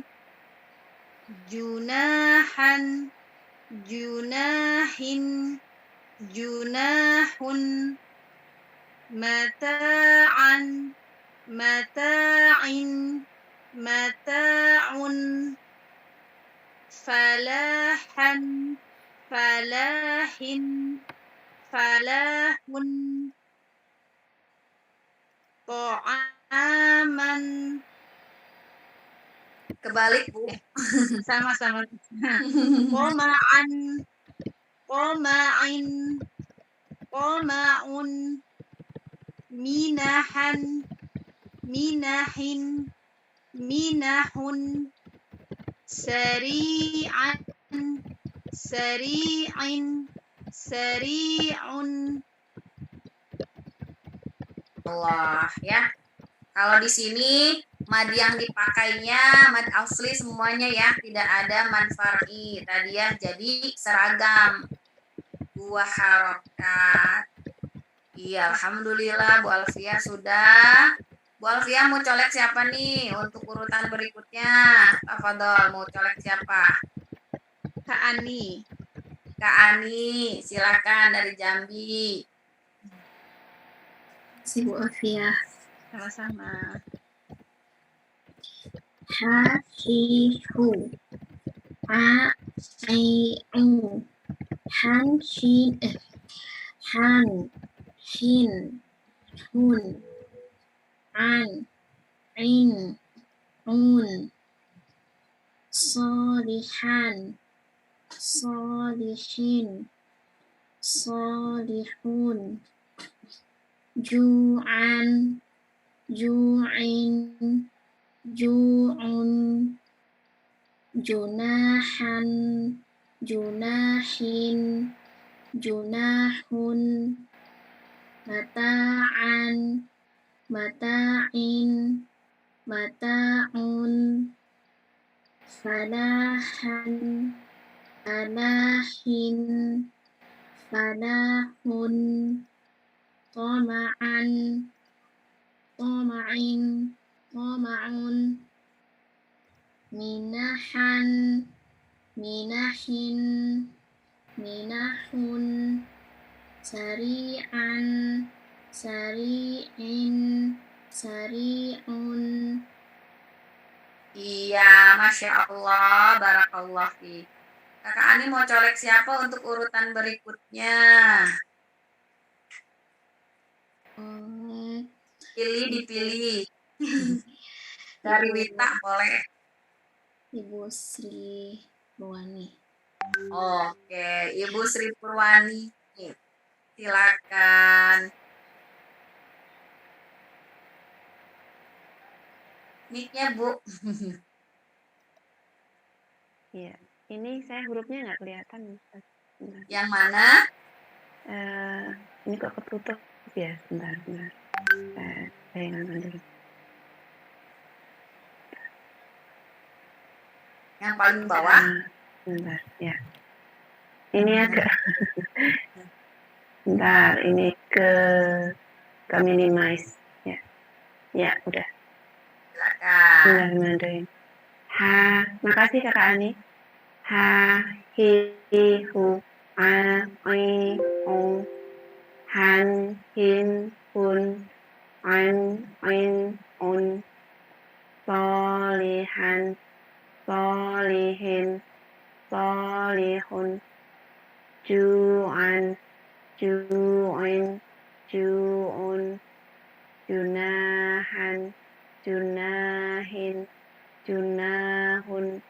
Junahan, junahin, junahun. Mata'an, mata'in, mata'un. Falahan, falahin, falahun. Ta'aman. Kebalik Bu. Sama-sama. Qoma'an, qoma'in, qoma'un. Minahan, minahin, minahun. Sari'an, sari'in, sari'un. Allah ya. Kalau di sini mad yang dipakainya mad asli semuanya ya, tidak ada mad far'i tadi ya. Jadi seragam. 2 harokat. Iya, alhamdulillah Bu Alfia sudah. Bu Alfia mau colek siapa nih untuk urutan berikutnya? Tafadhol, mau colek siapa? Kak Ani. Kak Ani, silakan dari Jambi. Bu Alfia. Sama-sama. Hafihu. Ai'u. Han, shin, han, shin, hun, an, in, un, solihan, solihin, solihun, ju'an, ju'in, ju'un, junahan, junahin, junahun, mata'an, mata'in, mata'un, falahan, falahin, falahun, toma'an, toma'in, toma'un, minahan, minahin, minahun, sari'an, sari'in, sari'un. Iya, Masya Allah, Barakallah fi. Kakak Ani mau colek siapa untuk urutan berikutnya? Pilih, dipilih. Dari Wita boleh. Ibu Sri Purwani. Oke, Ibu Sri Purwani. Silakan. Mic-nya, Bu. Iya. Ini saya hurufnya nggak kelihatan. Bentar. Yang mana? Ini kok ketutup ya? Bentar. Saya ngangkat dulu. Yang paling bawah. Bentar, ya. Ini agak. Bentar, ini ke minimize. Ya. Ya, udah. Silakan. Bismillahirrahmanirrahim. Makasih Kakak Ani. Hi, hu, I, o, han, hin, hun, an, in, un, solihan, solihin, solihun, ju'an, ju'in, ju'un, junahan, junahin, junahun,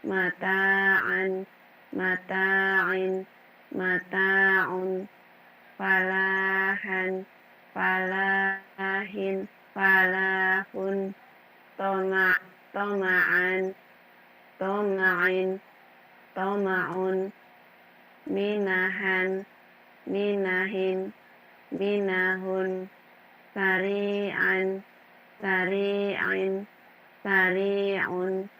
mata'an, mata'in, mata'un, falahan, falahin, falahun, toma'an, toma'in, toma'un, minahan, minahin, minahun, sari'an, sari'in, sari'un.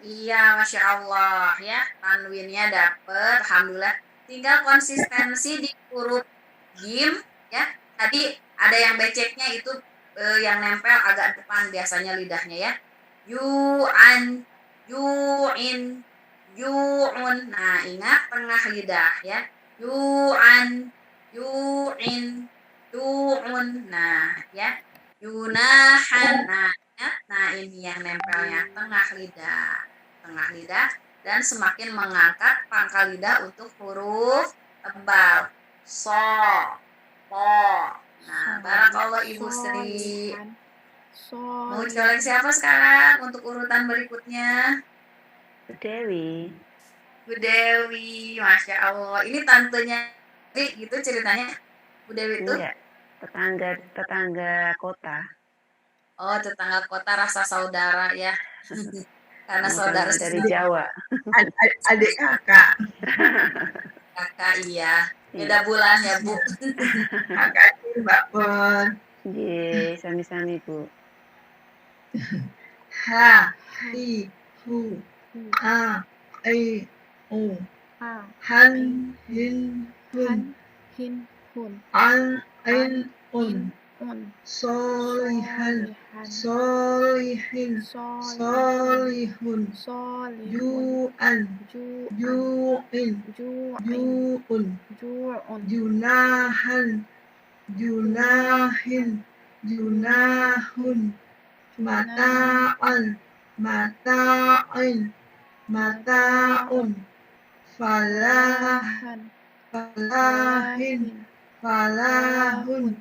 Iya, Masya Allah ya. Tanwinnya dapet, alhamdulillah. Tinggal konsistensi di huruf jim ya. Tadi ada yang beceknya itu yang nempel agak depan biasanya lidahnya ya. Yu'an, yu'in, yu'un. Nah, ingat tengah lidah ya. Yu'an, yu'in, yu'un. Nah, ya. Yunahan. Nah, ingat. Nah, ini yang nempelnya tengah lidah. Tengah lidah dan semakin mengangkat pangkal lidah untuk huruf tebal. So, po. Nah, barakallah Ibu Sri. Mau colek siapa sekarang untuk urutan berikutnya? Bu Dewi. Bu Dewi, Masya Allah. Ini tantenya gitu ceritanya. Bu Dewi itu? Enggak, tetangga kota. Oh, tetangga kota rasa saudara ya. Karena saudara dari Jawa. Adik kakak. Kakak iya. Beda bulan ya, Bu. Makasih Mbak Pon. Ye, sami-sami Bu. Ha, hi, hu, a, e, u. A, Han, hin, hun. han, hin, hun. An, in, An, un. in, un. Solihan, Solihan, solihin, solihun. solihun. Yu'an, Ju'an, yu'in, ju'in, yu'un. ju'un. Junahan, junahin, junahun. Mata'an, mata'in, mata'un. Falah, falahin, falahun.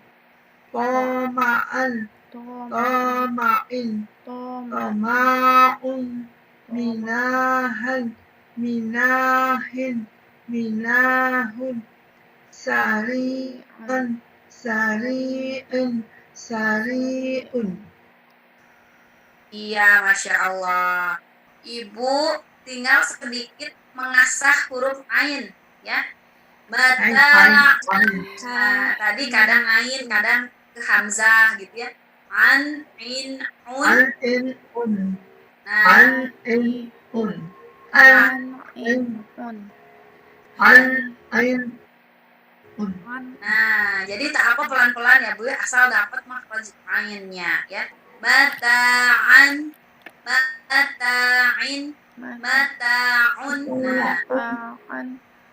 Toma'an, toma'in, toma'un. Minahan, minahin, minahun. Sari'an, sari'in, sari'un. Iya, Masya Allah. Ibu tinggal sedikit mengasah huruf ain, ya. Ain, Mata. ain. Nah, tadi kadang ain, kadang ke hamzah gitu ya. An, in, un. An, in, un. Nah, An, in, un. An, An, in, un. an, in, un. nah, jadi tak apa pelan-pelan ya Bu, asal dapat makhraj ainnya ya. Mata'an, mata'in, mata'un. Nah, Mata'an,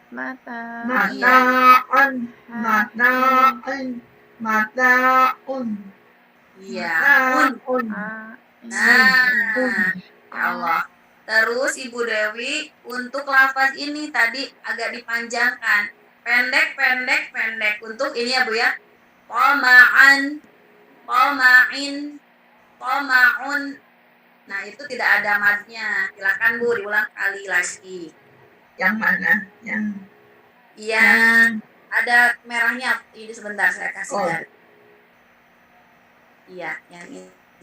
mata'in. Mata'an, mata'in, mata'un. iya, Un. Nah, ya Allah. Terus Ibu Dewi untuk lafaz ini tadi agak dipanjangkan. Pendek. Untuk ini ya Bu ya. Toma'an, toma'in, tomaun. Nah, itu tidak ada madnya. Silakan Bu diulang kali lagi. Yang mana? Iya, ada merahnya. Ini sebentar saya kasih Oh. garis. Iya, yang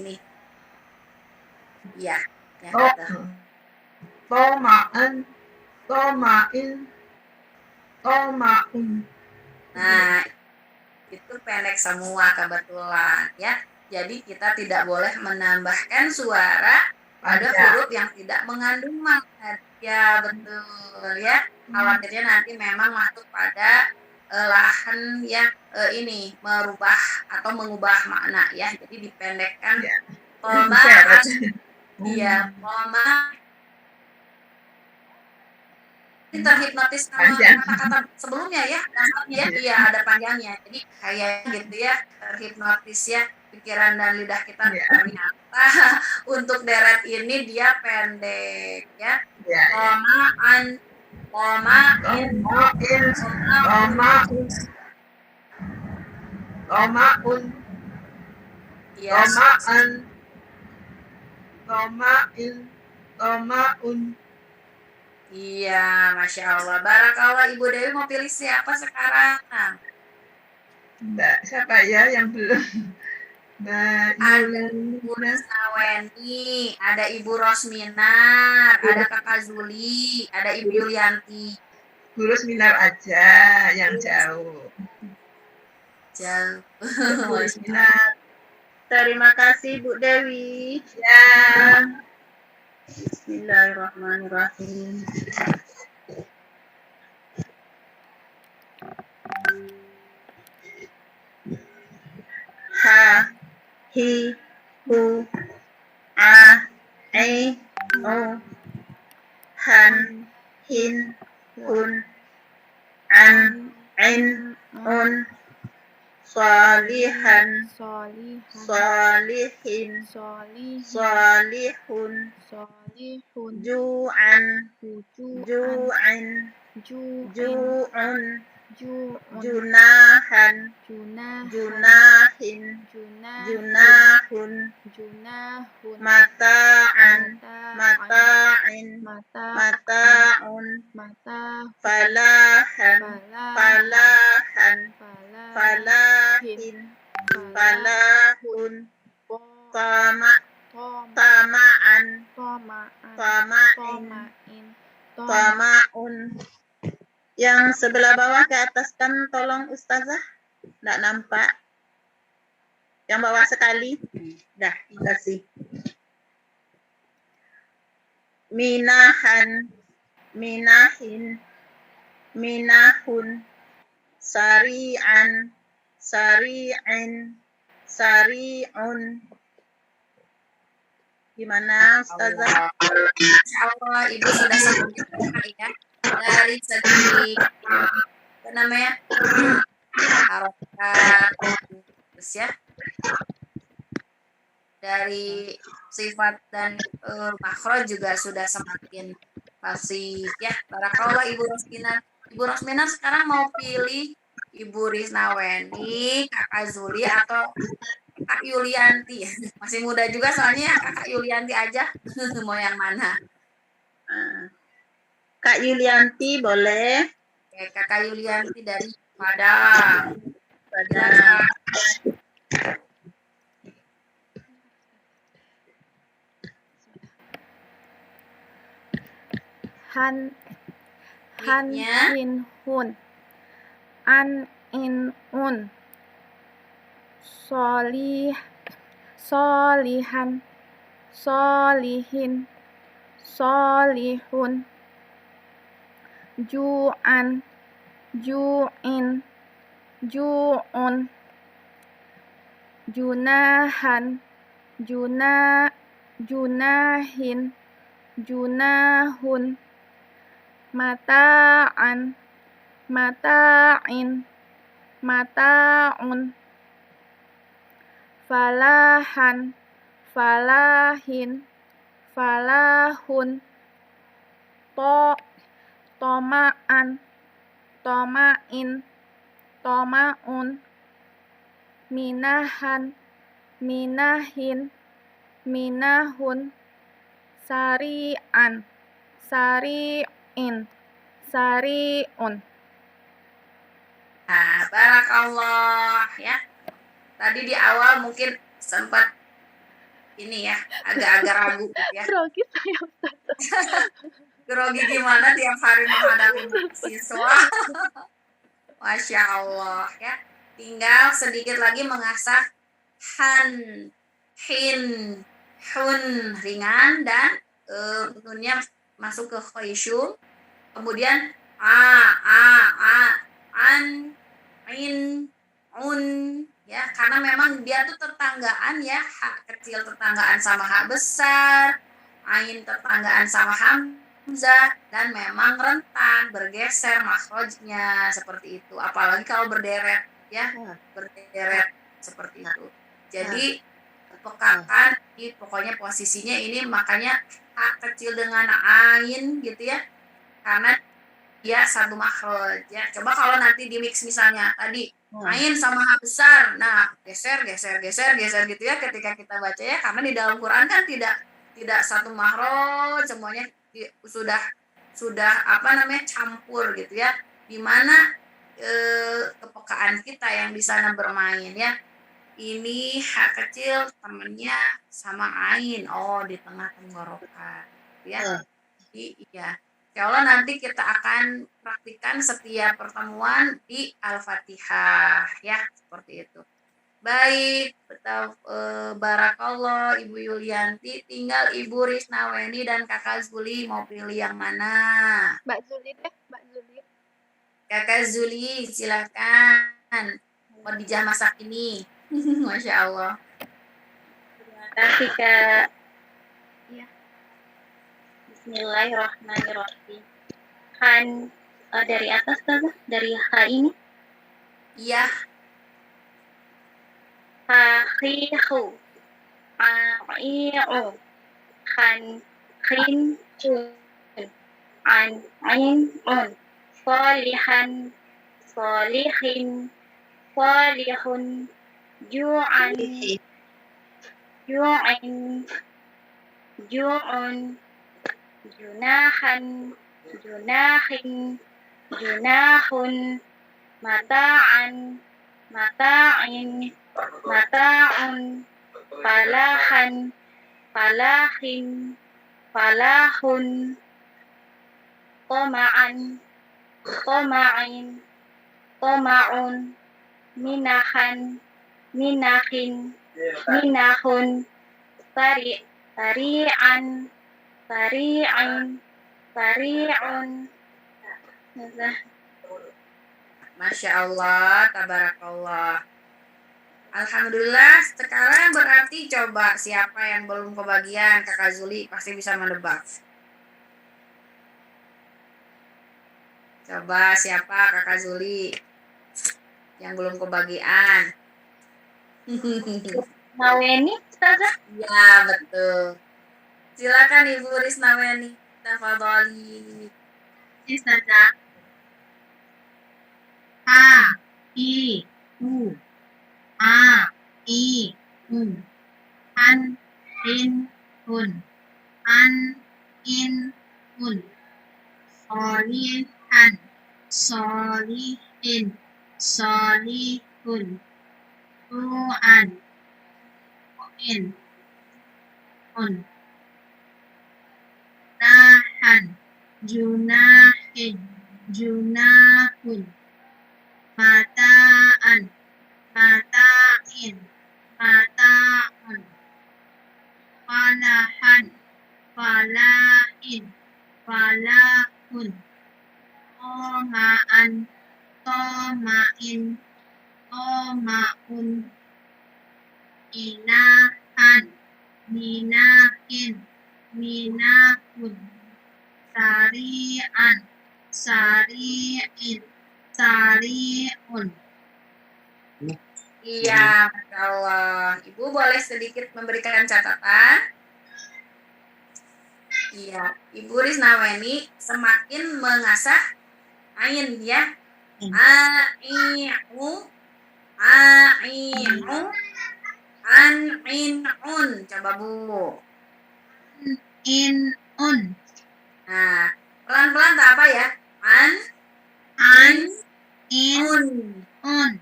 ini. Iya, yang itu. Toma'an, toma'in, tomaun. Nah, itu pendek semua kebetulan ya. Jadi kita tidak boleh menambahkan suara pada huruf yang tidak mengandung mad. Ya betul ya. Khawatirnya nanti memang masuk pada lahan yang ini merubah atau mengubah makna ya. Jadi dipendekkan. Koma, iya, koma. Ini terhipnotis sama kata-kata sebelumnya ya, namanya iya ada panjangnya. Jadi kayak gitu ya, terhipnotis ya pikiran dan lidah kita ternyata untuk deret ini dia pendek ya. Komaan, komain, Tomaun, ya. tomaan, tomain, tomaun. Iya, Masya Allah. Barakallah, Ibu Dewi mau pilih siapa sekarang? Mbak, siapa ya yang belum? Mbak Ada Ibu Naweni, ada Ibu Rosminar, ada Kakak Zuli, ada Ibu Yulianti. Guru seminar aja yang jauh. Jauh. Guru seminar. Terima kasih Bu Dewi. Ya. Bismillahirrahmanirrahim. Ha, hi, hu, a, e, o, han, hin, hun, an, in, un, salihan, salihin, salihun, ju'an, ju'in, ju'un, junahan, junahin, junahun, mata'an, mata'in, mata'un, falahan, falahan, falahin, falahun, tama'an, tama'in, tama'un. Yang sebelah bawah ke atas kan tolong Ustazah, nggak nampak. Yang bawah sekali. Dah, kasih. Minahan, minahin, minahun, sari'an, sari'in, sari'un. Gimana, Ustazah? Insya Allah Ibu sudah sempurna ya dari segi apa namanya harokat terus ya dari sifat dan makhraj juga sudah semakin fasih ya. Barakallah Ibu Rosmina. Ibu Rosmina sekarang mau pilih Ibu Risnaweni, Kakak Zuli atau Kak Yulianti? Masih muda juga soalnya Kakak Yulianti aja. Mau yang mana? Kak Yulianti boleh? Oke, Kakak Yulianti dari Padang. Padang. Han Mic-nya. in hun, an in un, solihan, solihin, solihun, ju'an, ju'in, ju'un, junahan, junahin, junahun, mata'an, mata'in, mata'un, falahan, falahin, falahun, toma'an, toma'in, toma'un, minahan, minahin, minahun, sari'an, sari'in, sari'un. Nah, barakallah ya. Tadi di awal mungkin sempat ini ya, agak-agak ragu gitu ya. Grogi saya. Grogi gimana tiap hari menghadapi siswa. Masya Allah ya. Tinggal sedikit lagi mengasah han, hin, hun ringan dan nunnya masuk ke khaysyum. Kemudian an, in, un ya, karena memang dia tuh tetanggaan ya, hak kecil tetanggaan sama hak besar, ain tetanggaan sama hamzah, dan memang rentan bergeser makhrajnya seperti itu, apalagi kalau berderet ya, berderet seperti itu. Jadi pekakan di pokoknya posisinya ini, makanya hak kecil dengan ain gitu ya, karena dia satu makhraj ya. Coba kalau nanti di mix misalnya tadi ain sama hak besar, nah geser gitu ya ketika kita baca ya, karena di dalam Quran kan tidak satu makhraj, semuanya sudah apa namanya campur gitu ya, dimana kepekaan kita yang di sana bermain ya. Ini hak kecil temennya sama ain, oh di tengah tenggorokan ya. Jadi ya, insya Allah nanti kita akan praktikkan setiap pertemuan di Al-Fatihah ya, seperti itu. Baik, barakallah Ibu Yulianti, tinggal Ibu Risnaweni dan Kakak Zuli, mau pilih yang mana? Mbak Zuli deh, Mbak Zuli. Kakak Zuli silakan, mau dijah masak ini. Masya Allah. Terima kasih Kak. Ya. Bismillahirrahmanirrahim. Han dari atas Kak, dari H ini. Iya. Hahihu, ai'u, han, khin, an, ain'un, solihan, solihin, solihun, ju'an, ju'in, ju'un, junahan, junahin, junahun, mata'an, mata'in, mata'un, falahan, falahin, falahun, toma'an, toma'in, toma'un, minahan, minahin, minahun, tari'an, tari'in, tari'un. Masya Allah, tabarakallah. Alhamdulillah, sekarang berarti coba siapa yang belum kebagian, Kakak Zuli pasti bisa menebak. Coba siapa Kakak Zuli yang belum kebagian? Naweni, Ustazah? Ya, betul. Silakan Ibu Risnaweni, tafadhali. Ustazah. A, I, U, A, I, U. An, in, un. An, in, un. Solihan, solihin, solihun. Tu'an, in, un. Nahan, junahin, junahun. Mataan, matain, mataun. Falahan, falahin, falahun. Tomaan, tomain, tomaun. Inahan, minahin, minahun. Sari'an, sari'in, sari'un. Iya, Masya Allah. Ibu boleh sedikit memberikan catatan? Iya, Ibu Risnaweni semakin mengasah ain ya. A-i-u, a-i-u, an-in-un. Coba Bu. In-un. Nah, pelan-pelan tak apa ya? An, An, in, un. un.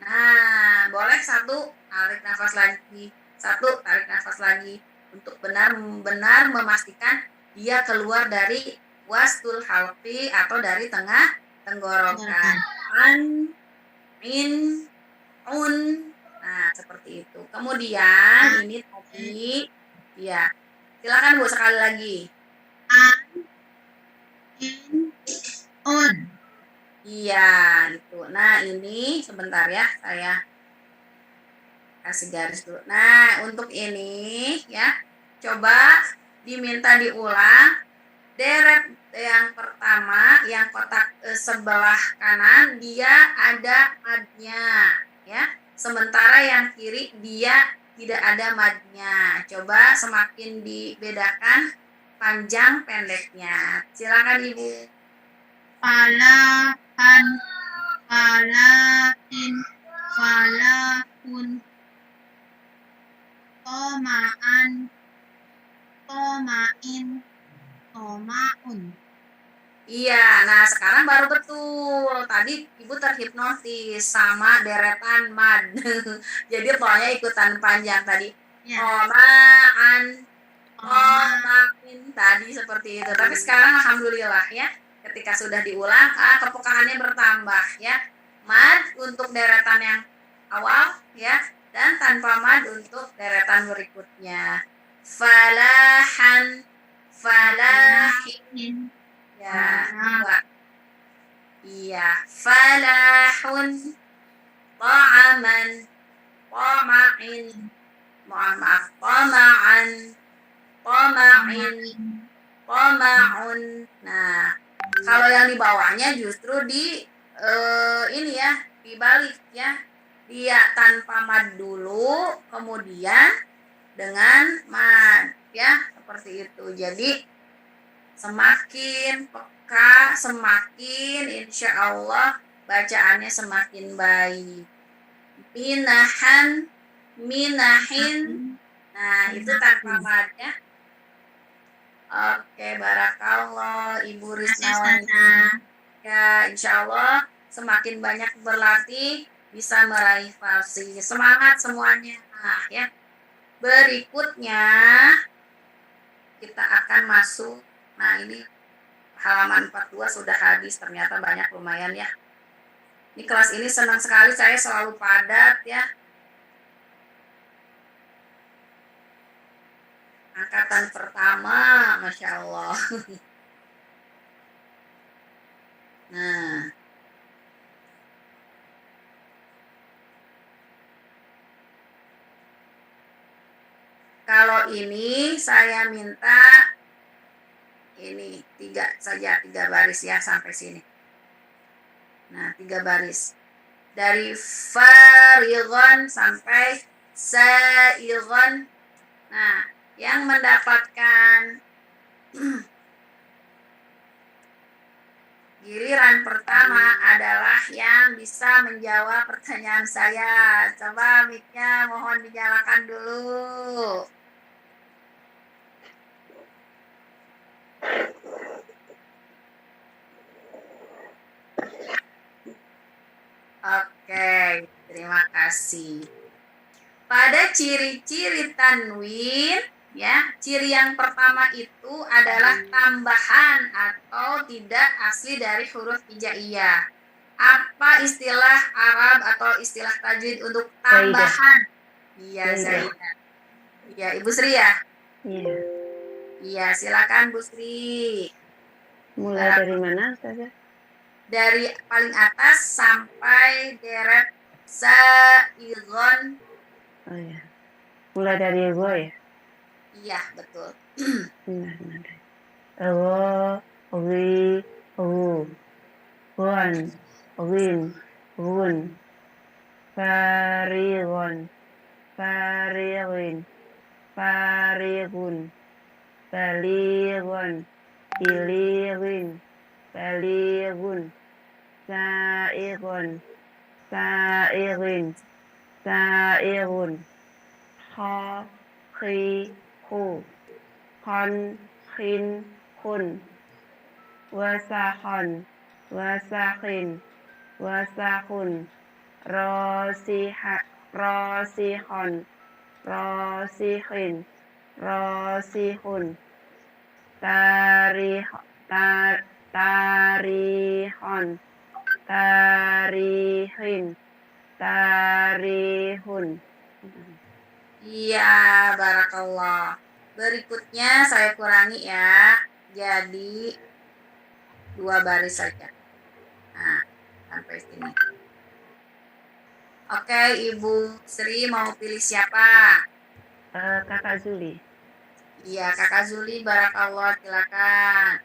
Nah, boleh satu tarik nafas lagi, satu tarik nafas lagi untuk benar-benar memastikan dia keluar dari wastul halqi atau dari tengah tenggorokan. An, in, un. Nah, seperti itu. Kemudian ini tadi, ya, silakan Bu sekali lagi. An, in, un. Iya, itu. Nah, ini sebentar ya, saya kasih garis dulu. Nah, untuk ini ya, coba diminta diulang. Deret yang pertama, yang kotak sebelah kanan, dia ada madnya, ya. Sementara yang kiri dia tidak ada madnya. Coba semakin dibedakan panjang pendeknya. Silakan Ibu. Falahan, falahin, falahun. Tomaan, tomain, tomaun. Iya, nah sekarang baru betul. Tadi Ibu terhipnotis sama deretan mad. Jadi pokoknya ikutan panjang tadi. Ya. Tomaan, tomain tadi seperti itu. Tapi sekarang alhamdulillah ya, ketika sudah diulang, kepekaannya bertambah ya. Mad untuk deretan yang awal ya, dan tanpa mad untuk deretan berikutnya. Falahan, falahin. Ya, dua. Iya, falahun, ta'aman, ta'ma'in, maaf, ta'ma'an, ta'ma'in, ta'ma'un. Nah, kalau yang di bawahnya justru di ini ya, dibalik ya. Dia tanpa mad dulu, kemudian dengan mad ya, seperti itu. Jadi semakin peka, semakin insya Allah bacaannya semakin baik. Minahan, minahin. Nah, itu tanpa mad ya. Oke, barakallah Ibu Risnaweni. Ya, insya Allah semakin banyak berlatih bisa meraih fasih. Semangat semuanya. Nah, ya. Berikutnya kita akan masuk. Nah, ini halaman 42 sudah habis, ternyata banyak lumayan ya. Ini kelas ini senang sekali, saya selalu padat ya. angkatan pertama, Masya Allah. Nah, kalau ini saya minta ini 3 saja, 3 baris ya sampai sini. Nah, 3 baris. Dari farighon sampai saighon. Nah, yang mendapatkan giliran pertama adalah yang bisa menjawab pertanyaan saya. Coba mic-nya mohon dinyalakan dulu. Oke, terima kasih. Pada ciri-ciri tanwin, ya, ciri yang pertama itu adalah tambahan atau tidak asli dari huruf hijaiyah. Apa istilah Arab atau istilah tajwid untuk tambahan? Iya, Zaidah. Iya, Ibu Sri ya? Iya. Iya, silakan Bu Sri. Mulai dari mana, Ustazah? Dari paling atas sampai deret saighon. Oh ya. Mulai dari gua ya? Iya, betul. Bismillahirrahmanirrahim. Ewo, ogi, ogu, wan, ogin, gun, farigon, farigin, farigun, baligon, iligin, baligun, saigon, saigin, saigun, kha, khi, khu, khon, khin, khun, wasakhon, wasakhin, wasakhun, rosikhon, rosikhin, rosikhun, tarihon, tarihin, tarihun. Iya, barakallah. Berikutnya saya kurangi ya. Jadi 2 baris saja. Nah, sampai sini. Oke, Ibu Sri mau pilih siapa? Kakak Zuli. Iya, Kakak Zuli, barakallah, silakan.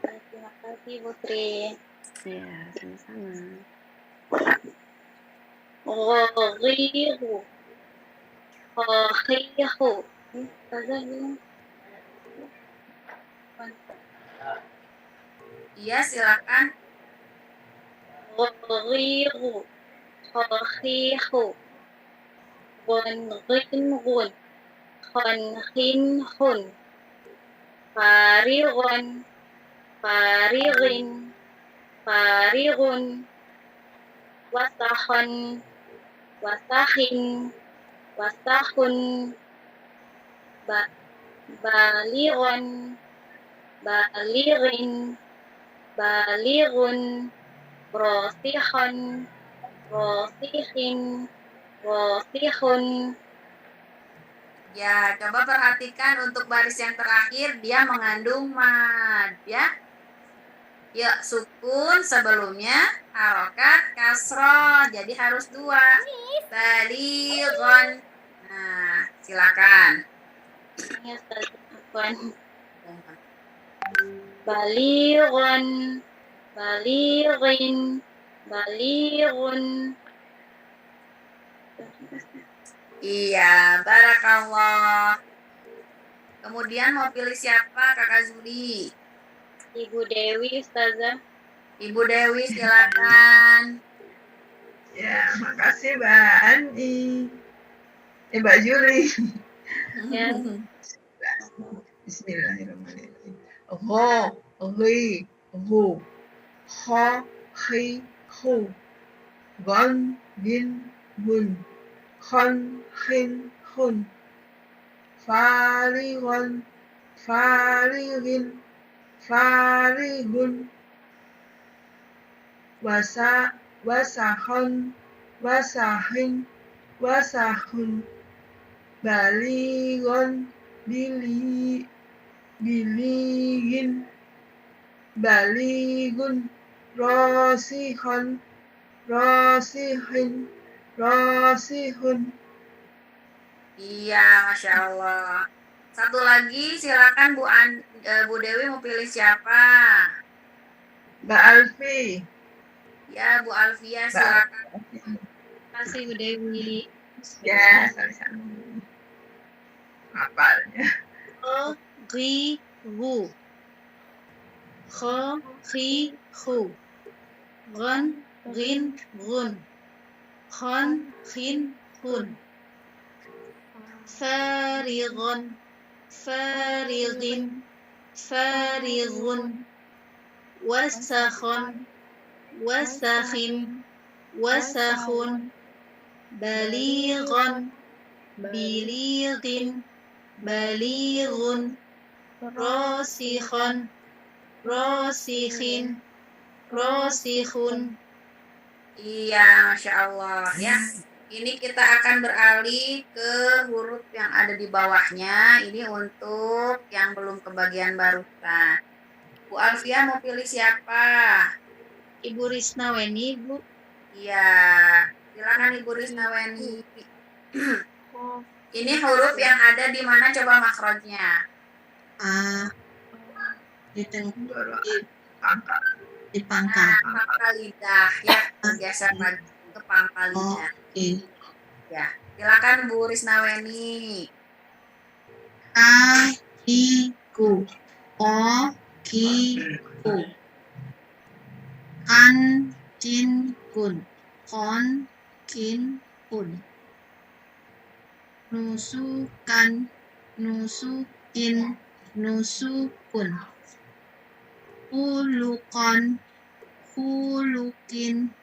Terima kasih Bu Sri. Iya, sama-sama. Ghiru. Khahihu. Ustazah bilang. Iya, silakan. Ghiru. Khahihu. Gun. Khanhin. Farigon. Farigin. Farigun. Wasakhon. Wasakhin. Wasakhun. Baligon. Baligin. Baligun. Rosikhon. Rosikhin. Rosikhun. Ya, coba perhatikan untuk baris yang terakhir, dia mengandung mad, ya. Ya, sukun sebelumnya, harokat, kasroh, jadi harus 2. Balighon. Nah, silakan. Ini Ustazah. Balighon. Balighin. Balighun. Iya, barakallah. Kemudian mau pilih siapa, Kakak Zuli? Ibu Dewi, Ustazah. Ibu Dewi, silakan. Ya, makasih Mbak Andi. Mbak Juli. Ya. Bismillahirrahmanirrahim. Ho, ri, hu, ha, hi, hu, gon, gin, gun, khon, khin, khun, farigon, farigin, farigun, wasakhon, wasakhin, wasakhun, baligon, Bili, biligin, baligun, rosihon, rosihin, rosihun. Iya, Masya Allah. Satu lagi, silakan Bu Dewi mau pilih siapa? Mbak Alfi. Ya, Bu Alfia, Mbak silakan. Alfi. Terima kasih Bu Dewi. Ya, sama-sama. Hafalnya. Ru. Hu. Ron, rin, run. Khon, khin, hun. Farigon, farigin, farigun. Wasakhon, wasakhin, wasakhun. Balighon, bilighin, balighun. Rosikhon, rosikhin, rosikhun. Iya, Masya Allah. Ya, ini kita akan beralih ke huruf yang ada di bawahnya. Ini untuk yang belum kebagian barusan. Bu Alfia mau pilih siapa? Ibu Risnaweni, Bu. Iya, silakan Ibu Risnaweni. Ini huruf yang ada di mana coba makrojnya? Di Pangkal. pangkal. Nah, pangkal lidah ya, bergeser lagi ke pangkal lidah. Ya, silakan Bu Risnaweni. Akiku, okiku. Kan, kin, kun. Kon, kin, kun. Nusukan, nusukin, nusukun. Hulukan, hulukin,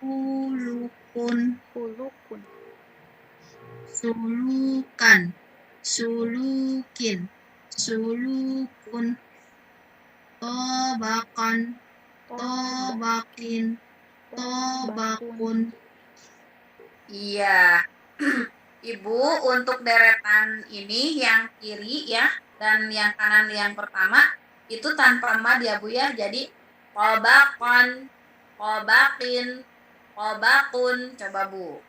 hulukun. Hulukun. Sulukan, sulukin, sulukun. Tobakan, tobakin, tobakun. Iya. Ibu, untuk deretan ini yang kiri ya dan yang kanan yang pertama itu tanpa mad ya Bu ya. Jadi qobakon, qobakin, qobakun. Coba Bu.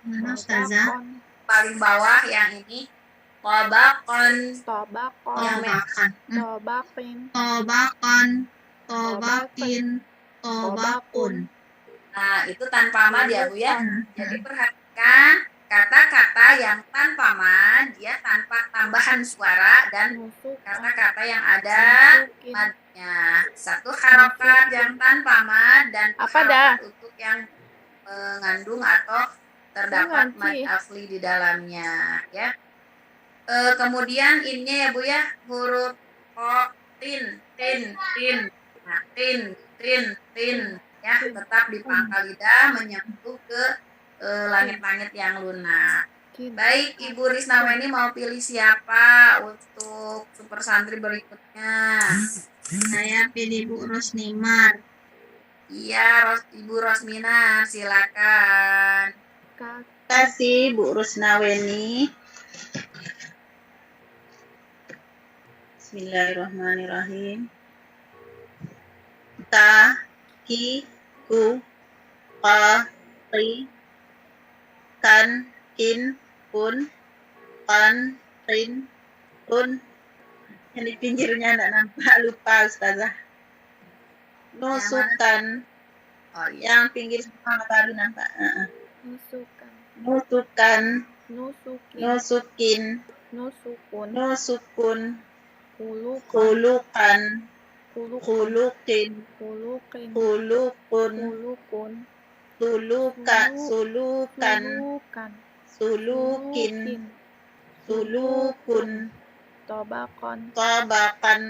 Mana Ustazah? Tobakon. Paling bawah yang ini qobakon. Tobakon. Yang Tobakan, Tobakin. tobakan, tobakin, tobakun. Nah, itu tanpa mad ya Bu ya. Jadi perhatikan kata-kata yang tanpa mad ya, tanpa tambahan suara dan Nusukan. kata-kata yang ada Nusukin. madnya. Satu harokat yang tanpa mad dan Apa dah? harokat untuk yang mengandung atau terdapat Ngaji. mad asli di dalamnya ya. Kemudian ini ya Bu ya, huruf o, tin. Nah, tin ya, tetap di pangkal lidah menyentuh ke langit-langit yang lunak. Kin. Baik, Ibu Risnaweni mau pilih siapa untuk super santri berikutnya? Saya pilih Bu Rosnimar. Iya, Ibu Rosmina, silakan. Kak. Kasih Bu Rusnaweni. Bismillahirrahmanirrahim. Ta, ki, ku, ka, ri, kan, kin, kun, kan, rin, kun. Yang di pinggirnya enggak nampak, lupa Ustazah. Nusukan, Oh iya. yang pinggir sama tadi nampak. Nusukan. Nusukan, Nusukin. nusukin, Nusukun. nusukun, Hulukan. hulukan, Hulukan. hulukin, Hulukin. hulukun, Hulukun. sulukan, sulukan, Sulukan. sulukin, sulukun, Tobakon. tabakan,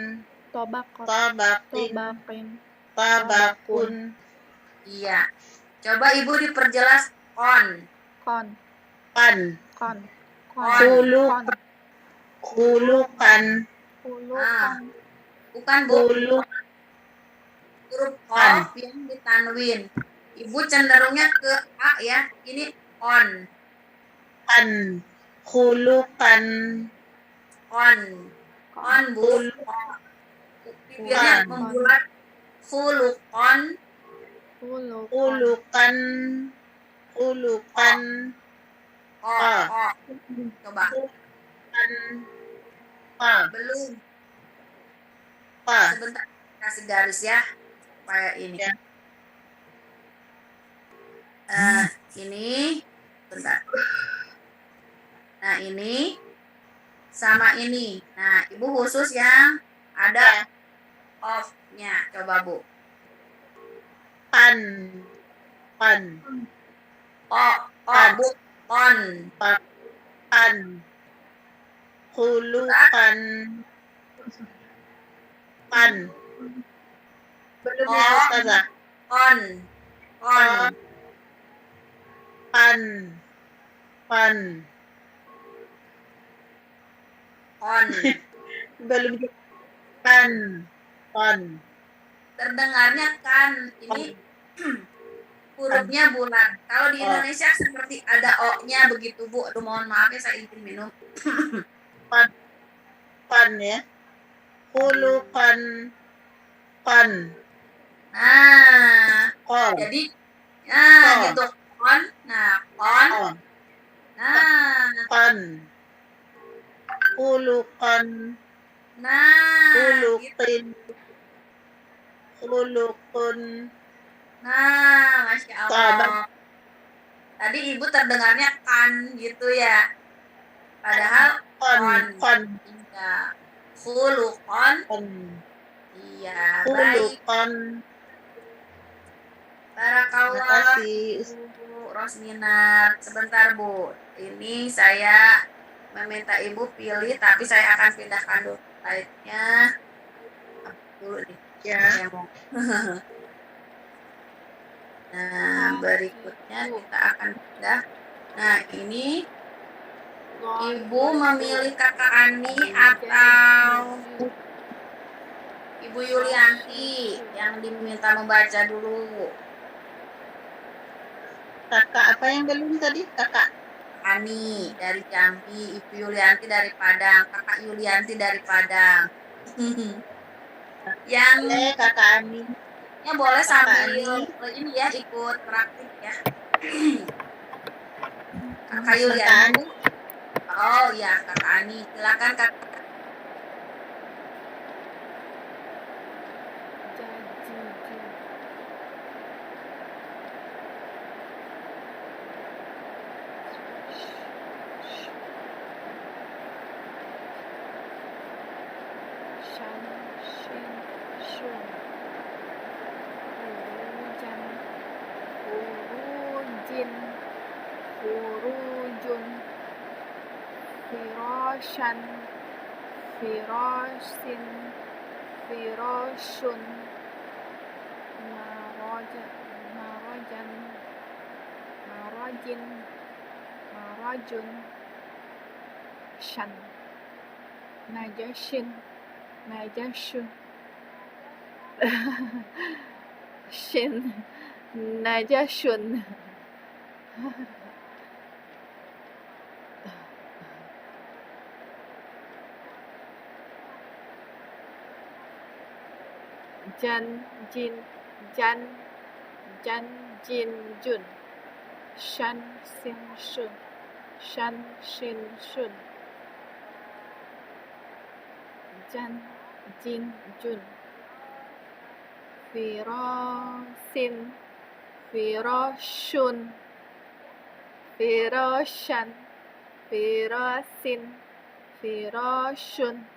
Tobakon. tabakin, Tobakin. tabakun, Iya. Coba Ibu diperjelas kon. Kon. pan, Kon. Huluk. Kon. hulukan, Hulukan. Bukan Bu, huluk, huruf Kon. qaf yang ditanwin. Ibu cenderungnya ke A ya. Ini on. Kan. Khulukan. On. On, Bu. Bibirnya membulat. Khulukon. Khuluqan. Khulukan. O. Coba. Belum. Sebentar kasih garis ya. Supaya ini. Ya. Ini. Bentar. Nah, ini sama ini. Nah, Ibu khusus yang ada off-nya. Coba, Bu. Pan. Bu. On. Pan. Khulukan. Pan. Belum ya Ustazah. On. Pan. On. Belum pan. Terdengarnya kan. Ini hurufnya bulat. Kalau di Indonesia seperti ada O-nya begitu, Bu. Aduh, mohon maaf ya, saya izin minum. Pan ya. Khulukan. Pan. Nah, jadi gitu. On. Nah, on. Nah, Pan. Khulukan. nah, Khuluqin. Khulukun. nah, Masya Allah. Tadi Ibu terdengarnya kan gitu ya. Padahal Kon. Iya. Khulukon. Iya, baik. Khulukan. Barakallah. Terima kasih. Bu Rosmina. Sebentar, Bu. Ini saya meminta Ibu pilih, tapi saya akan pindahkan dulu slide-nya. Dulu nih. Ya. Nah, berikutnya kita akan pindah. Nah, ini Ibu memilih Kakak Ani atau Ibu Yulianti yang diminta membaca dulu. Kakak apa yang belum tadi? Kakak Ani dari Jambi, Ibu Yulianti dari Padang, Kakak Yulianti dari Padang. Yang Kakak Ani. ya boleh sambil ini ya ikut praktik ya. Kakak Yulianti. Oh ya, Kakak Ani. Silakan Kak. Furujun, firashan, firashin, firashun, marajan, marajin, marajun, shan, najashin, najashun, shin, najashun. Jan, jin, jin, shan, sin, shun, shan, shin, shun, jan, jin, jun, sin, shun, shan, sin, shun.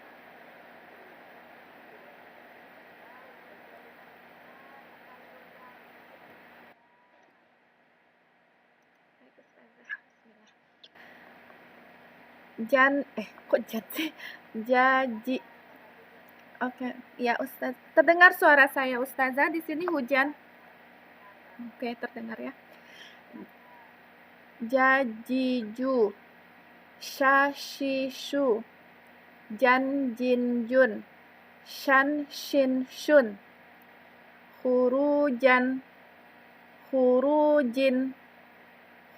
Kok jan sih? Jaji. Oke, ya Ustaz. Terdengar suara saya Ustazah di sini hujan? Oke, terdengar ya. Jajiju, shashishu, janjinjun, shan shin shun, hurujan, khurujin,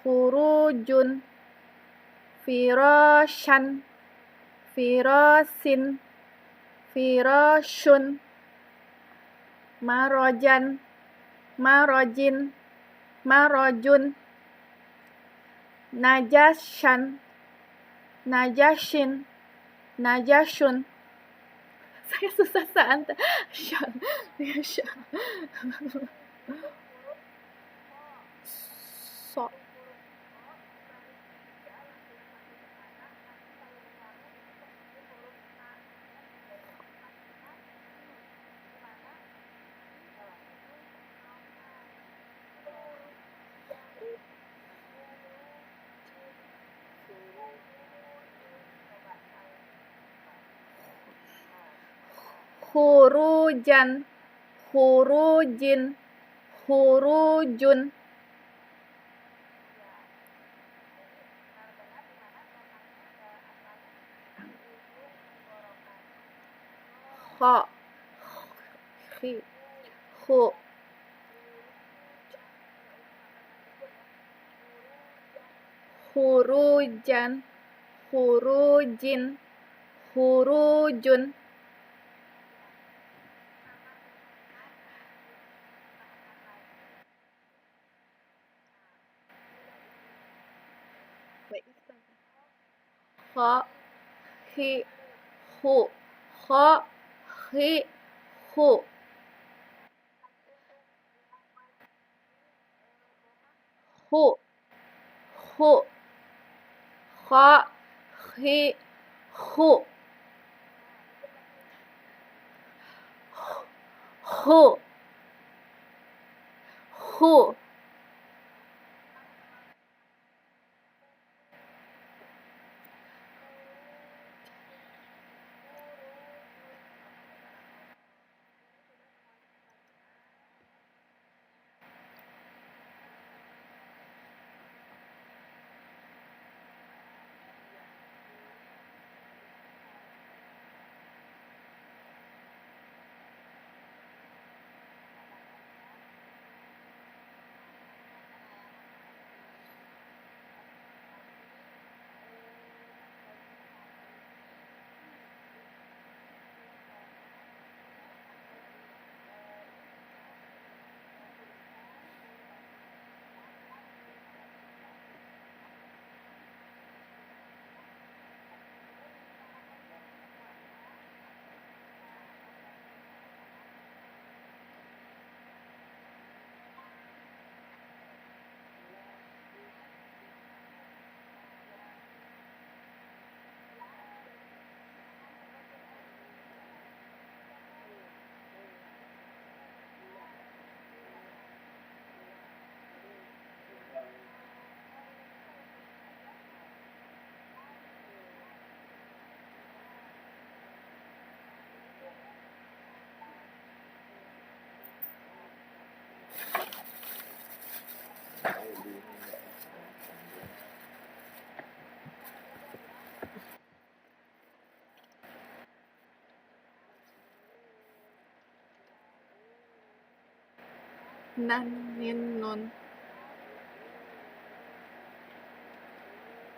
khurujun, firashan, firasin, firashun, marojan, marojin, marojun, najashan, najashin, najashun. Saya susah saat so khurujan, khurujin, khurujun, kha, khi, khu, khurujan, khurujin, khurujun, kha, khi, khu, kha, khi, khu, khu, khu, kha, khi, khu, khu, khu, nun,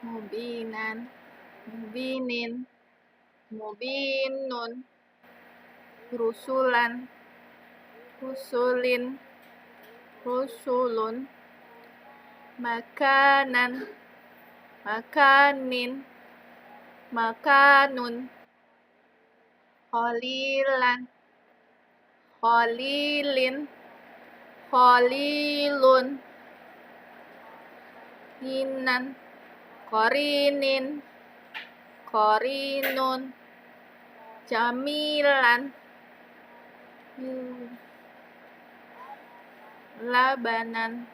mubinan, mubinin, mubinun, rusulan, rusulin, rusulun, makanan, makanin, makanun, khalilan, khalilin, khalilun, hinan, korinin, korinun, jamilan, labanan,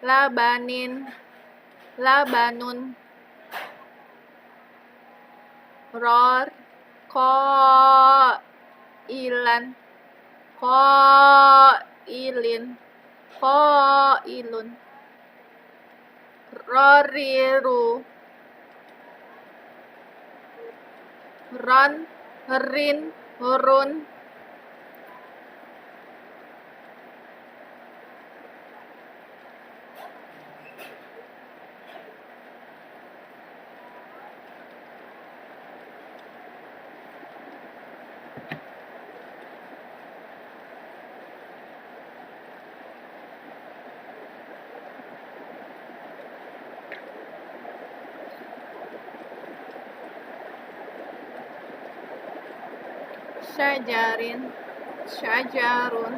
labanin, labanun, ror, ilan, ilin, ilun, roriru, ron, rin, run, syajarin syajarun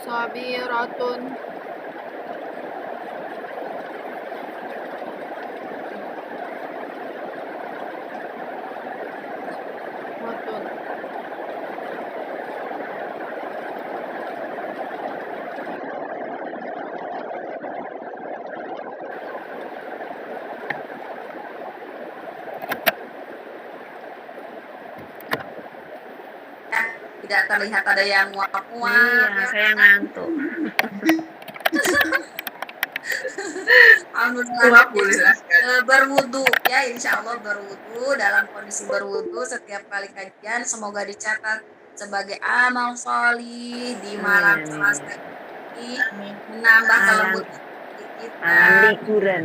sabiratun watun Tidak terlihat ada yang muak-muak. Iya, saya ngantuk. Alhamdulillah. Alhamdulillah sekali. Berwudu ya, insya Allah berwudu. Dalam kondisi berwudu setiap kali kajian semoga dicatat sebagai amal sholih di malam Amin. Selasa ini, menambah Malam- kelembutan kita, Malam liburan.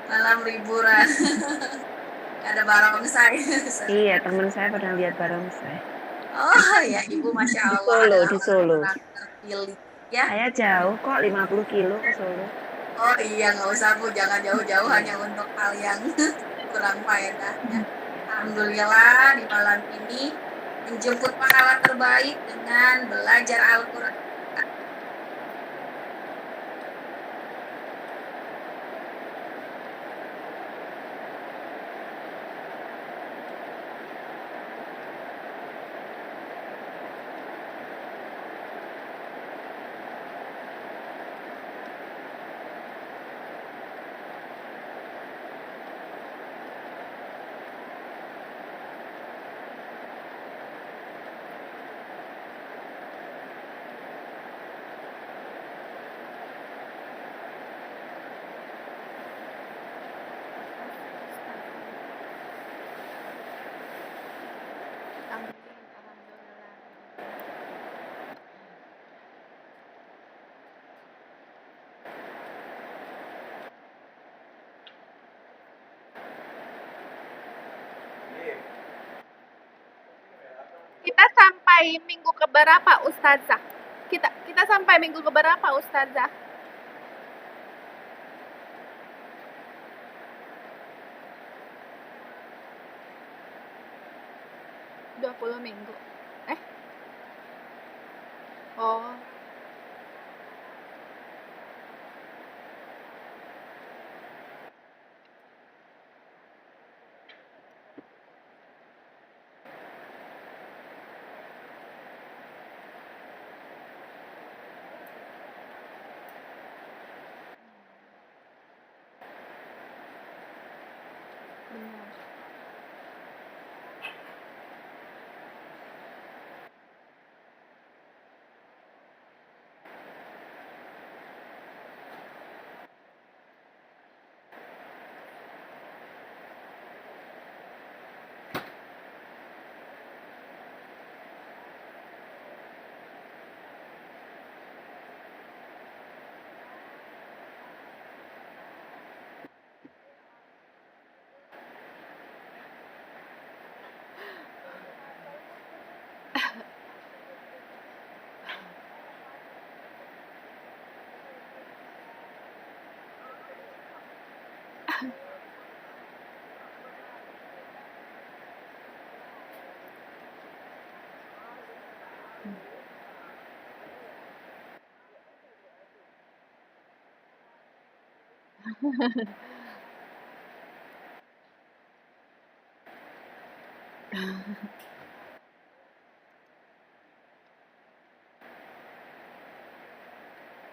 malam liburan. Ada barongsai. Iya, teman saya pernah lihat barongsai. Oh ya, Ibu Masya Di Allah. Solo, adalah di Solo. orang terpilih ya. Saya jauh kok, 50 kilo ke Solo. Oh iya, nggak usah Bu, jangan jauh-jauh, hanya untuk hal yang kurang faedah ya. Alhamdulillah di malam ini menjemput pahala terbaik dengan belajar Al-Quran. Kita sampai minggu keberapa Ustazah? Kita sampai minggu keberapa Ustazah? Dua 20 minggu. Oh. Benar.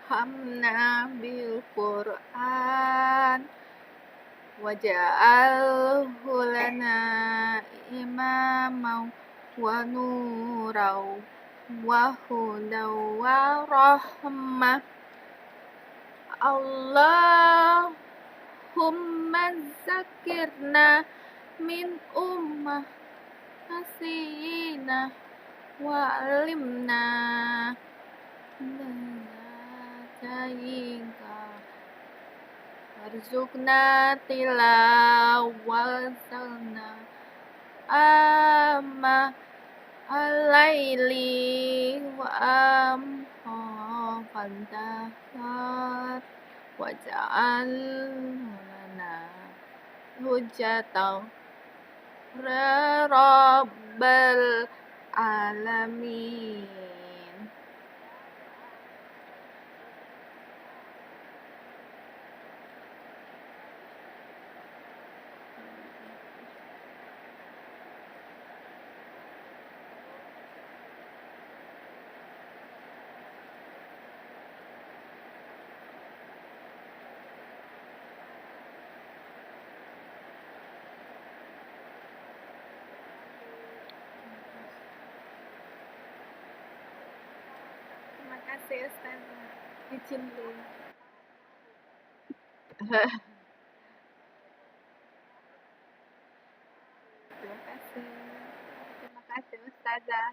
Hamna bil Qur'an waja'alhu lana imamau wa nurau wa hudaw wa rahmah. Allahumma humma zakirna min ummah hasina wa alimna jayinka warzuqna tilawasana amma alaili wa fantahar wa ja'alna hujjatan rabbal alamin. Terima kasih Ustazah. Izin dulu. Terima kasih. Terima kasih Ustazah.